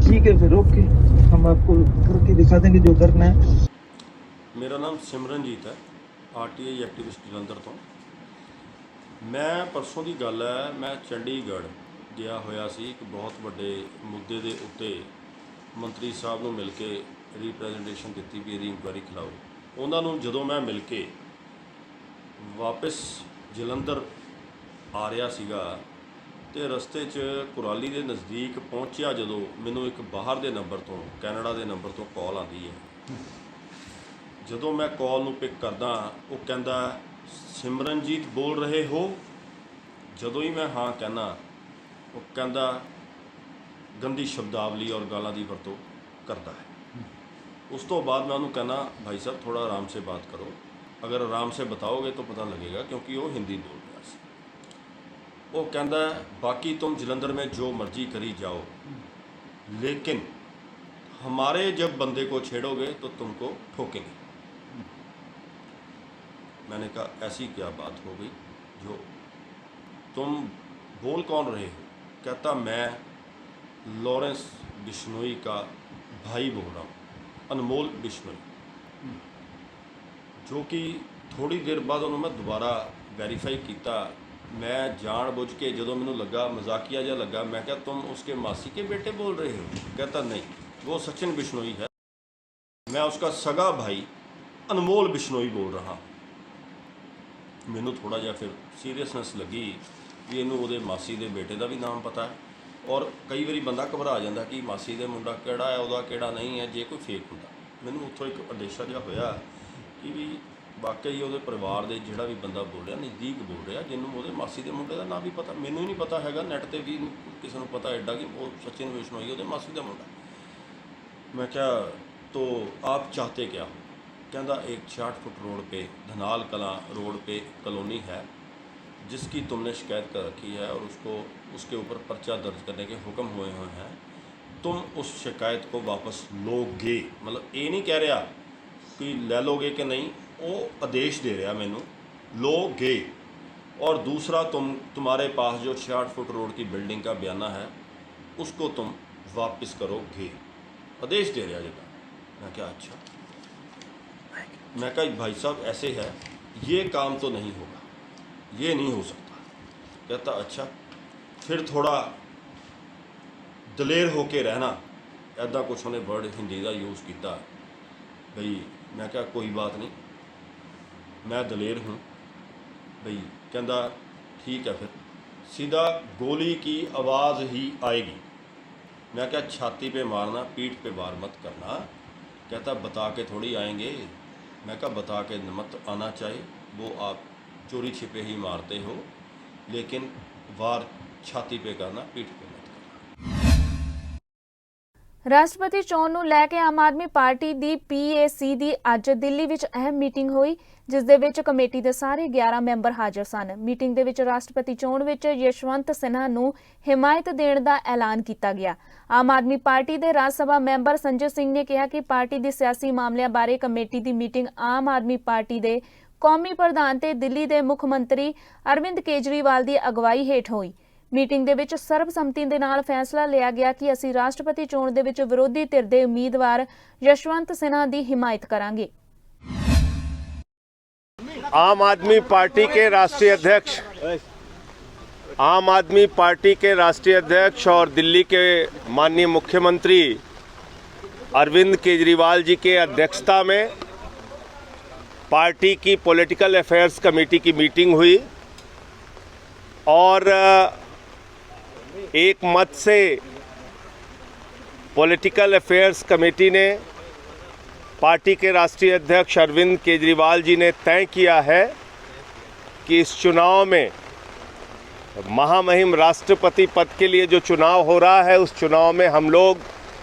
ठीक है फिर, ओके, हम आपको करके दिखा देंगे जो करना है। ਮੇਰਾ ਨਾਮ ਸਿਮਰਨਜੀਤ ਹੈ, ਆਰਟੀਆਈ ਐਕਟਿਵਿਸਟ ਜਲੰਧਰ ਤੋਂ। ਮੈਂ ਪਰਸੋਂ ਦੀ ਗੱਲ ਹੈ, ਮੈਂ ਚੰਡੀਗੜ੍ਹ ਗਿਆ ਹੋਇਆ ਸੀ ਇੱਕ ਬਹੁਤ ਵੱਡੇ ਮੁੱਦੇ ਦੇ ਉੱਤੇ। ਮੰਤਰੀ ਸਾਹਿਬ ਨੂੰ ਮਿਲ ਕੇ ਰੀਪ੍ਰੈਜ਼ੈਂਟੇਸ਼ਨ ਦਿੱਤੀ ਵੀ ਇਹਦੀ ਇਨਕੁਆਇਰੀ ਖਿਲਾਓ। ਉਹਨਾਂ ਨੂੰ ਜਦੋਂ ਮੈਂ ਮਿਲ ਕੇ ਵਾਪਸ ਜਲੰਧਰ ਆ ਰਿਹਾ ਸੀਗਾ, ਤੇ ਰਸਤੇ 'ਚ ਕੁਰਾਲੀ ਦੇ ਨਜ਼ਦੀਕ ਪਹੁੰਚਿਆ ਜਦੋਂ ਮੈਨੂੰ ਇੱਕ ਬਾਹਰ ਦੇ ਨੰਬਰ ਤੋਂ, ਕੈਨੇਡਾ ਦੇ ਨੰਬਰ ਤੋਂ ਕਾਲ ਆਉਂਦੀ ਹੈ। ਜਦੋਂ ਮੈਂ ਕਾਲ ਨੂੰ ਪਿਕ ਕਰਦਾ, ਉਹ ਕਹਿੰਦਾ ਸਿਮਰਨਜੀਤ ਬੋਲ ਰਹੇ ਹੋ? ਜਦੋਂ ਹੀ ਮੈਂ ਹਾਂ ਕਹਿੰਦਾ, ਉਹ ਕਹਿੰਦਾ ਗੰਦੀ ਸ਼ਬਦਾਵਲੀ ਔਰ ਗਾਲਾਂ ਦੀ ਵਰਤੋਂ ਕਰਦਾ ਹੈ। ਉਸ ਤੋਂ ਬਾਅਦ ਮੈਂ ਉਹਨੂੰ ਕਹਿੰਦਾ ਭਾਈ ਸਾਹਿਬ ਥੋੜਾ ਆਰਾਮ ਸੇ ਬਾਤ ਕਰੋ, ਅਗਰ ਆਰਾਮ ਸੇ ਬਤਾਓਗੇ ਤਾਂ ਪਤਾ लगेगा, क्योंकि वो हिंदी बोल रहा ਸੀ। वो कहता है बाकी तुम जलंधर में जो मर्जी करी जाओ, लेकिन हमारे जब बंदे को छेड़ोगे तो तुमको ठोकेंगे। मैंने कहा ऐसी क्या बात हो गई जो तुम बोल कौन रहे हो? कहता मैं लॉरेंस बिश्नोई का भाई बोल रहा हूँ, अनमोल बिश्नोई। जो कि थोड़ी देर बाद उन्होंने मैं दोबारा वैरीफाई किया। मैं जान बुझ के जो मैंने लगा मजाकिया जा लगा, मैं क्या तुम उसके मासी के बेटे बोल रहे हो? कहता नहीं, वो सचिन बिश्नोई है, मैं उसका सगा भाई अनमोल बिश्नोई बोल रहा। मैनू थोड़ा जिहा फिर सीरीयसनेस लगी भी इनू उहदे मासी दे बेटे का भी नाम पता है ਔਰ ਕਈ ਵਾਰੀ ਬੰਦਾ ਘਬਰਾ ਜਾਂਦਾ ਕਿ ਮਾਸੀ ਦੇ ਮੁੰਡਾ ਕਿਹੜਾ ਹੈ, ਉਹਦਾ ਕਿਹੜਾ ਨਹੀਂ ਹੈ, ਜੇ ਕੋਈ ਫੇਕ ਹੁੰਦਾ। ਮੈਨੂੰ ਉੱਥੋਂ ਇੱਕ ਅੰਦੇਸ਼ਾ ਜਿਹਾ ਹੋਇਆ ਕਿ ਵੀ ਵਾਕਈ ਉਹਦੇ ਪਰਿਵਾਰ ਦੇ ਜਿਹੜਾ ਵੀ ਬੰਦਾ ਬੋਲ ਰਿਹਾ ਨਜ਼ਦੀਕ ਬੋਲ ਰਿਹਾ, ਜਿਹਨੂੰ ਉਹਦੇ ਮਾਸੀ ਦੇ ਮੁੰਡੇ ਦਾ ਨਾਂ ਵੀ ਪਤਾ, ਮੈਨੂੰ ਹੀ ਨਹੀਂ ਪਤਾ ਹੈਗਾ, ਨੈੱਟ ਤੇ ਵੀ ਕਿਸੇ ਨੂੰ ਪਤਾ ਐਡਾ कि वो सचिन बिश्नोई ਉਹਦੇ ਮਾਸੀ ਦਾ ਮੁੰਡਾ। मैं क्या तो आप चाहते क्या हो? कहता एक 66 फुट रोड पे धनाल कलां रोड पे कॉलोनी है जिसकी तुमने शिकायत कर रखी है और उसके ऊपर पर्चा दर्ज करने के हुक्म हुए हैं, तुम उस शिकायत को वापस लोगे। मतलब ये नहीं कह रहा कि ले लोगे कि नहीं, वो आदेश दे रहा मैनू लोगे। और दूसरा तुम्हारे पास जो 66 फुट रोड की बिल्डिंग का बयाना है उसको तुम वापस करोगे, आदेश दे रहा जगह। मैं क्या अच्छा, मैं कहा भाई साहब ऐसे है, ये काम तो नहीं होगा, ये नहीं हो सकता। कहता अच्छा फिर थोड़ा दलेर होके रहना, ऐदा कुछ उन्हें वर्ड हिंदी का यूज़ किया भाई। मैं क्या कोई बात नहीं, मैं दलेर हूँ भाई। कहता ठीक है, फिर सीधा गोली की आवाज़ ही आएगी। मैं क्या छाती पे मारना, पीठ पे वार मत करना। कहता बता के थोड़ी आएंगे। मैं क्या बता के मत आना चाहिए, वो आप चोरी छिपे ही मारते हो, लेकिन वार छाती पे करना, पीठ पे मत करना। ਰਾਸ਼ਟਰਪਤੀ ਚੋਣ ਨੂੰ ਲੈ ਕੇ ਆਮ ਆਦਮੀ ਪਾਰਟੀ ਦੀ PAC ਦੀ ਅੱਜ ਦਿੱਲੀ ਵਿੱਚ ਅਹਿਮ ਮੀਟਿੰਗ ਹੋਈ, ਜਿਸ ਦੇ ਵਿੱਚ ਕਮੇਟੀ ਦੇ ਸਾਰੇ 11 ਮੈਂਬਰ ਹਾਜ਼ਰ ਸਨ। ਮੀਟਿੰਗ ਦੇ ਵਿੱਚ ਰਾਸ਼ਟਰਪਤੀ ਚੋਣ ਵਿੱਚ ਯਸ਼ਵੰਤ ਸਿਨਹਾ ਨੂੰ ਹਿਮਾਇਤ ਦੇਣ ਦਾ ਐਲਾਨ ਕੀਤਾ ਗਿਆ। ਆਮ ਆਦਮੀ ਪਾਰਟੀ ਦੇ ਰਾਜ ਸਭਾ ਮੈਂਬਰ ਸੰਜੇ ਸਿੰਘ ਨੇ ਕਿਹਾ ਕਿ ਪਾਰਟੀ ਦੀ ਸਿਆਸੀ ਮਾਮਲਿਆਂ ਬਾਰੇ ਕਮੇਟੀ ਦੀ ਮੀਟਿੰਗ ਆਮ ਆਦਮੀ ਪਾਰਟੀ ਦੇ ਕੌਮੀ ਪ੍ਰਧਾਨ ਤੇ ਦਿੱਲੀ ਦੇ ਮੁੱਖ ਮੰਤਰੀ ਅਰਵਿੰਦ ਕੇਜਰੀਵਾਲ ਦੀ ਅਗਵਾਈ ਹੇਠ ਹੋਈ। ਮੀਟਿੰਗ ਦੇ ਵਿੱਚ ਸਰਬਸੰਮਤੀ ਦੇ ਨਾਲ ਫੈਸਲਾ ਲਿਆ ਗਿਆ ਕਿ ਅਸੀਂ ਰਾਸ਼ਟਰਪਤੀ ਚੋਣ ਦੇ ਵਿੱਚ ਵਿਰੋਧੀ ਧਿਰ ਦੇ ਉਮੀਦਵਾਰ ਯਸ਼ਵੰਤ ਸਿਨਹਾ ਦੀ ਹਿਮਾਇਤ ਕਰਾਂਗੇ। आम आदमी पार्टी के राष्ट्रीय अध्यक्ष और दिल्ली के माननीय मुख्यमंत्री अरविंद केजरीवाल जी के अध्यक्षता में पार्टी की पॉलिटिकल अफेयर्स कमेटी की मीटिंग हुई और एक मत से पॉलिटिकल अफेयर्स कमेटी ने पार्टी के राष्ट्रीय अध्यक्ष अरविंद केजरीवाल जी ने तय किया है कि इस चुनाव में महामहिम राष्ट्रपति पद के लिए जो चुनाव हो रहा है, उस चुनाव में हम लोग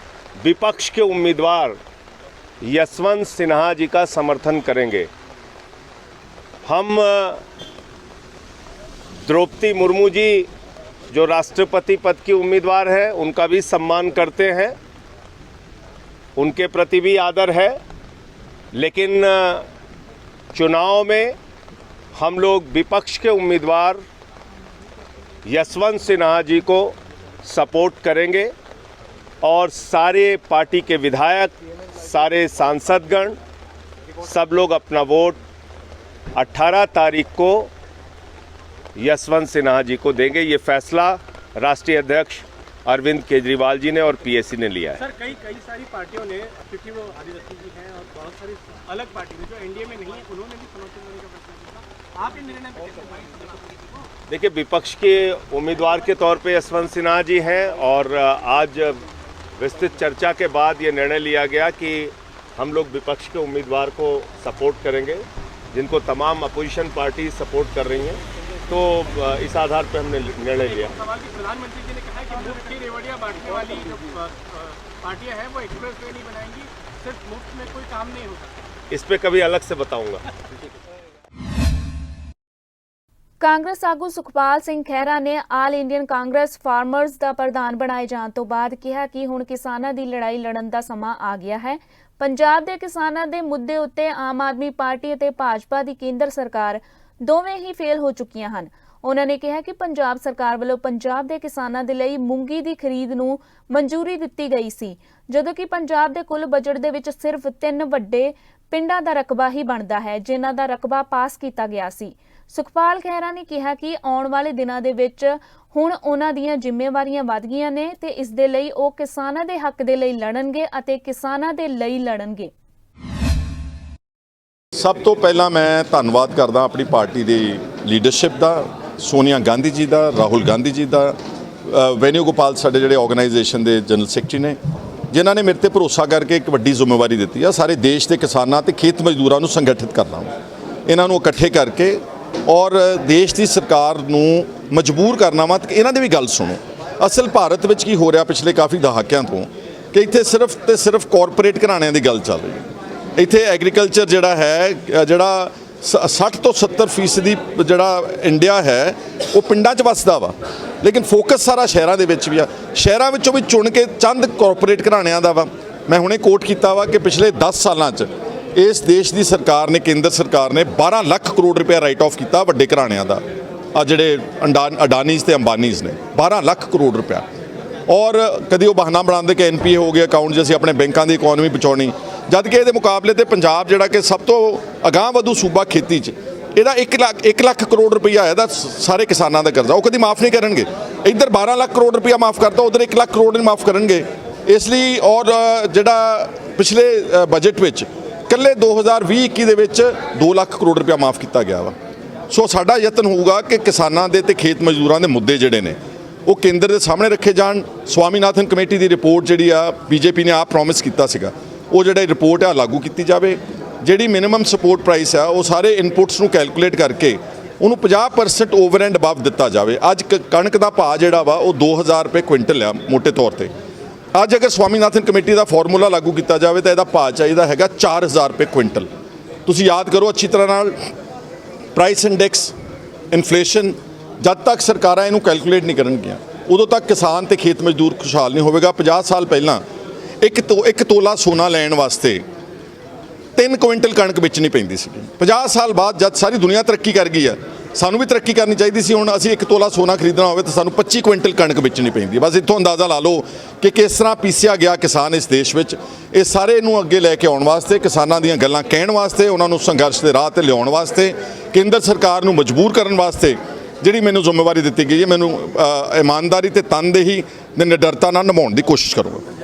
विपक्ष के उम्मीदवार यशवंत सिन्हा जी का समर्थन करेंगे। हम द्रौपदी मुर्मू जी जो राष्ट्रपति पद की उम्मीदवार हैं, उनका भी सम्मान करते हैं, उनके प्रति भी आदर है, लेकिन चुनाव में हम लोग विपक्ष के उम्मीदवार यशवंत सिन्हा जी को सपोर्ट करेंगे और सारे पार्टी के विधायक, सारे सांसदगण, सब लोग अपना वोट 18 तारीख को यशवंत सिन्हा जी को देंगे। ये फैसला राष्ट्रीय अध्यक्ष अरविंद केजरीवाल जी ने और PAC ने लिया है। सर कई सारी पार्टियों ने, क्योंकि वो आदिवासी जी हैं और बहुत सारी अलग पार्टी जो एनडीए में नहीं है, उन्होंने भी समर्थन देने का फैसला किया। आप इन निर्णय पर कैसे मानेंगे? देखिए, विपक्ष के उम्मीदवार के तौर पे यशवंत सिन्हा जी हैं और आज विस्तृत चर्चा के बाद ये निर्णय लिया गया कि हम लोग विपक्ष के उम्मीदवार को सपोर्ट करेंगे, जिनको तमाम अपोजिशन पार्टी सपोर्ट कर रही हैं। तो इस आधार पर हमने निर्णय लिया। सवाल कि प्रधानमंत्री जी ने कहा कि मुफ्त की रेवड़ियाँ बांटने वाली जो पार्टियां हैं वो एक्सप्रेस वे नहीं बनाएंगी, सिर्फ मुफ्त में कोई काम नहीं होगा। इस पे कभी अलग से बताऊंगा। ਕਾਂਗਰਸ ਆਗੂ ਸੁਖਪਾਲ ਸਿੰਘ ਖਹਿਰਾ ਨੇ ਆਲ ਇੰਡੀਅਨ ਕਾਂਗਰਸ ਫਾਰਮਰਜ਼ ਦਾ ਪ੍ਰਧਾਨ ਬਣਾਏ ਜਾਣ ਤੋਂ ਬਾਅਦ ਕਿਹਾ ਕਿ ਹੁਣ ਕਿਸਾਨਾਂ ਦੀ ਲੜਾਈ ਲੜਨ ਦਾ ਸਮਾਂ ਆ ਗਿਆ ਹੈ। ਪੰਜਾਬ ਦੇ ਕਿਸਾਨਾਂ ਦੇ ਮੁੱਦੇ ਉੱਤੇ ਆਮ ਆਦਮੀ ਪਾਰਟੀ ਅਤੇ ਭਾਜਪਾ ਦੀ ਕੇਂਦਰ ਸਰਕਾਰ ਦੋਵੇਂ ਹੀ ਫੇਲ ਹੋ ਚੁੱਕੀਆਂ ਹਨ। ਉਹਨਾਂ ਨੇ ਕਿਹਾ ਕਿ ਪੰਜਾਬ ਸਰਕਾਰ ਵੱਲੋਂ ਪੰਜਾਬ ਦੇ ਕਿਸਾਨਾਂ ਦੇ ਲਈ ਮੂੰਗੀ ਦੀ ਖਰੀਦ ਨੂੰ ਮਨਜ਼ੂਰੀ ਦਿੱਤੀ ਗਈ ਸੀ, ਜਦੋਂ ਕਿ ਪੰਜਾਬ ਦੇ ਕੁੱਲ ਬਜਟ ਦੇ ਵਿੱਚ ਸਿਰਫ 3 ਵੱਡੇ ਪਿੰਡਾਂ ਦਾ ਰਕਬਾ ਹੀ ਬਣਦਾ ਹੈ, ਜਿਨ੍ਹਾਂ ਦਾ ਰਕਬਾ ਪਾਸ ਕੀਤਾ ਗਿਆ ਸੀ। ਸੁਖਪਾਲ ਖਹਿਰਾ ਨੇ ਕਿਹਾ ਕਿ ਆਉਣ ਵਾਲੇ ਦਿਨਾਂ ਦੇ ਵਿੱਚ ਹੁਣ ਉਹਨਾਂ ਦੀਆਂ ਜ਼ਿੰਮੇਵਾਰੀਆਂ ਵੱਧ ਗਈਆਂ ਨੇ ਤੇ ਇਸ ਦੇ ਲਈ ਉਹ ਕਿਸਾਨਾਂ ਦੇ ਹੱਕ ਦੇ ਲਈ ਲੜਨਗੇ ਅਤੇ ਕਿਸਾਨਾਂ ਦੇ ਲਈ ਲੜਨਗੇ। ਸਭ ਤੋਂ ਪਹਿਲਾਂ ਮੈਂ ਧੰਨਵਾਦ ਕਰਦਾ ਆਪਣੀ ਪਾਰਟੀ ਦੀ ਲੀਡਰਸ਼ਿਪ ਦਾ, ਸੋਨੀਆ ਗਾਂਧੀ ਜੀ ਦਾ, ਰਾਹੁਲ ਗਾਂਧੀ ਜੀ ਦਾ, ਵੈਨਿਊ ਗੋਪਾਲ ਸਾਡੇ ਜਿਹੜੇ ਆਰਗੇਨਾਈਜੇਸ਼ਨ ਦੇ ਜਨਰਲ ਸੈਕਟਰੀ ਨੇ, ਜਿਨ੍ਹਾਂ ਨੇ ਮੇਰੇ ਤੇ ਭਰੋਸਾ ਕਰਕੇ ਇੱਕ ਵੱਡੀ ਜ਼ਿੰਮੇਵਾਰੀ ਦਿੱਤੀ ਆ ਸਾਰੇ ਦੇਸ਼ ਦੇ ਕਿਸਾਨਾਂ ਤੇ ਖੇਤ ਮਜ਼ਦੂਰਾਂ ਨੂੰ ਸੰਗਠਿਤ ਕਰਨਾ, ਇਹਨਾਂ ਨੂੰ ਇਕੱਠੇ ਕਰਕੇ ਔਰ ਦੇਸ਼ ਦੀ ਸਰਕਾਰ ਨੂੰ ਮਜਬੂਰ ਕਰਨਾ ਵਾ ਕਿ ਇਹਨਾਂ ਦੀ ਵੀ ਗੱਲ ਸੁਣੋ। ਅਸਲ ਭਾਰਤ ਵਿੱਚ ਕੀ ਹੋ ਰਿਹਾ ਪਿਛਲੇ ਕਾਫੀ ਦਹਾਕਿਆਂ ਤੋਂ ਕਿ ਇੱਥੇ ਸਿਰਫ ਤੇ ਸਿਰਫ ਕਾਰਪੋਰੇਟ ਘਰਾਣਿਆਂ ਦੀ ਗੱਲ ਚੱਲ ਰਹੀ ਹੈ। ਇੱਥੇ ਐਗਰੀਕਲਚਰ ਜਿਹੜਾ ਹੈ, ਜਿਹੜਾ 60 ਤੋਂ 70% ਜਿਹੜਾ ਇੰਡੀਆ ਹੈ ਉਹ ਪਿੰਡਾਂ 'ਚ ਵੱਸਦਾ ਵਾ, ਲੇਕਿਨ ਫੋਕਸ ਸਾਰਾ ਸ਼ਹਿਰਾਂ ਦੇ ਵਿੱਚ ਵੀ ਆ। ਸ਼ਹਿਰਾਂ ਵਿੱਚੋਂ ਵੀ ਚੁਣ ਕੇ ਚੰਦ ਕਾਰਪੋਰੇਟ ਘਰਾਣਿਆਂ ਦਾ ਵਾ। ਮੈਂ ਹੁਣੇ ਕੋਟ ਕੀਤਾ ਵਾ ਕਿ ਪਿਛਲੇ 10 ਸਾਲਾਂ 'ਚ ਇਸ ਦੇਸ਼ ਦੀ ਸਰਕਾਰ ਨੇ, ਕੇਂਦਰ ਸਰਕਾਰ ਨੇ 12 ਲੱਖ ਕਰੋੜ ਰੁਪਏ ਰਾਈਟ ਆਫ ਕੀਤਾ ਵੱਡੇ ਘਰਾਣਿਆਂ ਦਾ। ਆ ਜਿਹੜੇ ਅਡਾਨੀਜ਼ ਤੇ ਅੰਬਾਨੀਜ਼ ਨੇ 12 ਲੱਖ ਕਰੋੜ ਰੁਪਇਆ। ਔਰ ਕਦੀ ਉਹ ਬਹਾਨਾ ਬਣਾਉਂਦੇ ਕਿ ਐਨਪੀਏ ਹੋ ਗਿਆ ਅਕਾਊਂਟ, ਜੇ ਅਸੀਂ ਆਪਣੇ ਬੈਂਕਾਂ ਦੀ ਇਕਨੋਮੀ ਬਚਾਉਣੀ, ਜਦ ਕਿ ਇਹਦੇ ਮੁਕਾਬਲੇ ਤੇ ਪੰਜਾਬ ਜਿਹੜਾ ਕਿ ਸਭ ਤੋਂ ਅਗਾਂਹ ਵਧੂ ਸੂਬਾ ਖੇਤੀ 'ਚ, ਇਹਦਾ 1 ਲੱਖ ਕਰੋੜ ਰੁਪਈਆ ਇਹਦਾ ਸਾਰੇ ਕਿਸਾਨਾਂ ਦਾ ਕਰਜ਼ਾ ਉਹ ਕਦੀ ਮਾਫ ਨਹੀਂ ਕਰਨਗੇ। ਇੱਧਰ 12 ਲੱਖ ਕਰੋੜ ਰੁਪਈਆ ਮਾਫ ਕਰਤਾ, ਉਧਰ 1 ਲੱਖ ਕਰੋੜ ਨਹੀਂ ਮਾਫ ਕਰਨਗੇ। ਇਸ ਲਈ ਔਰ ਜਿਹੜਾ ਪਿਛਲੇ ਬਜਟ ਵਿੱਚ ਇਕੱਲੇ 2020-21 ਦੇ ਵਿੱਚ 2 ਲੱਖ ਕਰੋੜ ਰੁਪਇਆ ਮਾਫ ਕੀਤਾ ਗਿਆ ਵਾ। ਸੋ ਸਾਡਾ ਯਤਨ ਹੋਊਗਾ ਕਿ ਕਿਸਾਨਾਂ ਦੇ ਤੇ ਖੇਤ ਮਜ਼ਦੂਰਾਂ ਦੇ ਮੁੱਦੇ ਜਿਹੜੇ ਨੇ ਉਹ ਕੇਂਦਰ ਦੇ ਸਾਹਮਣੇ ਰੱਖੇ ਜਾਣ। ਸਵਾਮੀਨਾਥਨ ਕਮੇਟੀ ਦੀ ਰਿਪੋਰਟ ਜਿਹੜੀ ਆ ਬੀਜੇਪੀ ਨੇ ਆਪ ਪ੍ਰੋਮਿਸ ਕੀਤਾ ਸੀਗਾ, ਉਹ ਜਿਹੜਾ ਰਿਪੋਰਟ ਆ ਲਾਗੂ ਕੀਤੀ ਜਾਵੇ। ਜਿਹੜੀ ਮਿਨੀਮਮ ਸਪੋਰਟ ਪ੍ਰਾਈਸ ਆ ਉਹ ਸਾਰੇ ਇਨਪੁਟਸ ਨੂੰ ਕੈਲਕੂਲੇਟ ਕਰਕੇ ਉਹਨੂੰ 50% ਓਵਰ ਐਂਡ ਅਬਵ ਦਿੱਤਾ ਜਾਵੇ। ਅੱਜ ਕਣਕ ਦਾ ਭਾਅ ਜਿਹੜਾ ਵਾ ਉਹ 2000 ਰੁਪਏ ਕੁਇੰਟਲ ਆ ਮੋਟੇ ਤੌਰ ਤੇ। ਅੱਜ ਅਗਰ ਸਵਾਮੀਨਾਥਨ ਕਮੇਟੀ ਦਾ ਫਾਰਮੂਲਾ ਲਾਗੂ ਕੀਤਾ ਜਾਵੇ ਤਾਂ ਇਹਦਾ ਭਾਅ ਚਾਹੀਦਾ ਹੈਗਾ 4000 ਰੁਪਏ ਕੁਇੰਟਲ। ਤੁਸੀਂ ਯਾਦ ਕਰੋ ਅੱਛੀ ਤਰ੍ਹਾਂ ਨਾਲ, ਪ੍ਰਾਈਸ ਇੰਡੈਕਸ, ਇਨਫਲੇਸ਼ਨ, ਜਦ ਤੱਕ ਸਰਕਾਰਾਂ ਇਹਨੂੰ ਕੈਲਕੂਲੇਟ ਨਹੀਂ ਕਰਨਗੀਆਂ ਉਦੋਂ ਤੱਕ ਕਿਸਾਨ ਤੇ ਖੇਤ ਮਜ਼ਦੂਰ ਖੁਸ਼ਹਾਲ ਨਹੀਂ ਹੋਵੇਗਾ। 50 ਸਾਲ ਪਹਿਲਾਂ ਇੱਕ ਤੋਲਾ ਸੋਨਾ ਲੈਣ ਵਾਸਤੇ 3 ਕੁਇੰਟਲ ਕਣਕ ਵੇਚਣੀ ਪੈਂਦੀ ਸੀ। 50 ਸਾਲ ਬਾਅਦ ਜਦ ਸਾਰੀ ਦੁਨੀਆ ਤਰੱਕੀ ਕਰ ਗਈ ਆ, ਸਾਨੂੰ ਵੀ ਤਰੱਕੀ ਕਰਨੀ ਚਾਹੀਦੀ ਸੀ। ਹੁਣ ਅਸੀਂ 1 ਤੋਲਾ ਸੋਨਾ ਖਰੀਦਣਾ ਹੋਵੇ ਤਾਂ ਸਾਨੂੰ 25 ਕੁਇੰਟਲ ਕਣਕ ਵੇਚਣੀ ਪੈਂਦੀ ਹੈ। ਬਸ ਇੱਥੋਂ ਅੰਦਾਜ਼ਾ ਲਾ ਲਓ ਕਿ ਕਿਸ ਤਰ੍ਹਾਂ ਪੀਸਿਆ ਗਿਆ ਕਿਸਾਨ ਇਸ ਦੇਸ਼ ਵਿੱਚ। ਇਹ ਸਾਰੇ ਨੂੰ ਅੱਗੇ ਲੈ ਕੇ ਆਉਣ ਵਾਸਤੇ, ਕਿਸਾਨਾਂ ਦੀਆਂ ਗੱਲਾਂ ਕਹਿਣ ਵਾਸਤੇ, ਉਹਨਾਂ ਨੂੰ ਸੰਘਰਸ਼ ਦੇ ਰਾਹ ਤੇ ਲਿਆਉਣ ਵਾਸਤੇ, ਕੇਂਦਰ ਸਰਕਾਰ ਨੂੰ ਮਜਬੂਰ ਕਰਨ ਵਾਸਤੇ ਜਿਹੜੀ ਮੈਨੂੰ ਜ਼ਿੰਮੇਵਾਰੀ ਦਿੱਤੀ ਗਈ ਹੈ, ਮੈਨੂੰ ਇਮਾਨਦਾਰੀ ਤੇ ਤਨਦੇਹੀ ਤੇ ਨਿਡਰਤਾ ਨਾਲ ਨਿਭਾਉਣ ਦੀ ਕੋਸ਼ਿਸ਼ ਕਰੂੰਗਾ।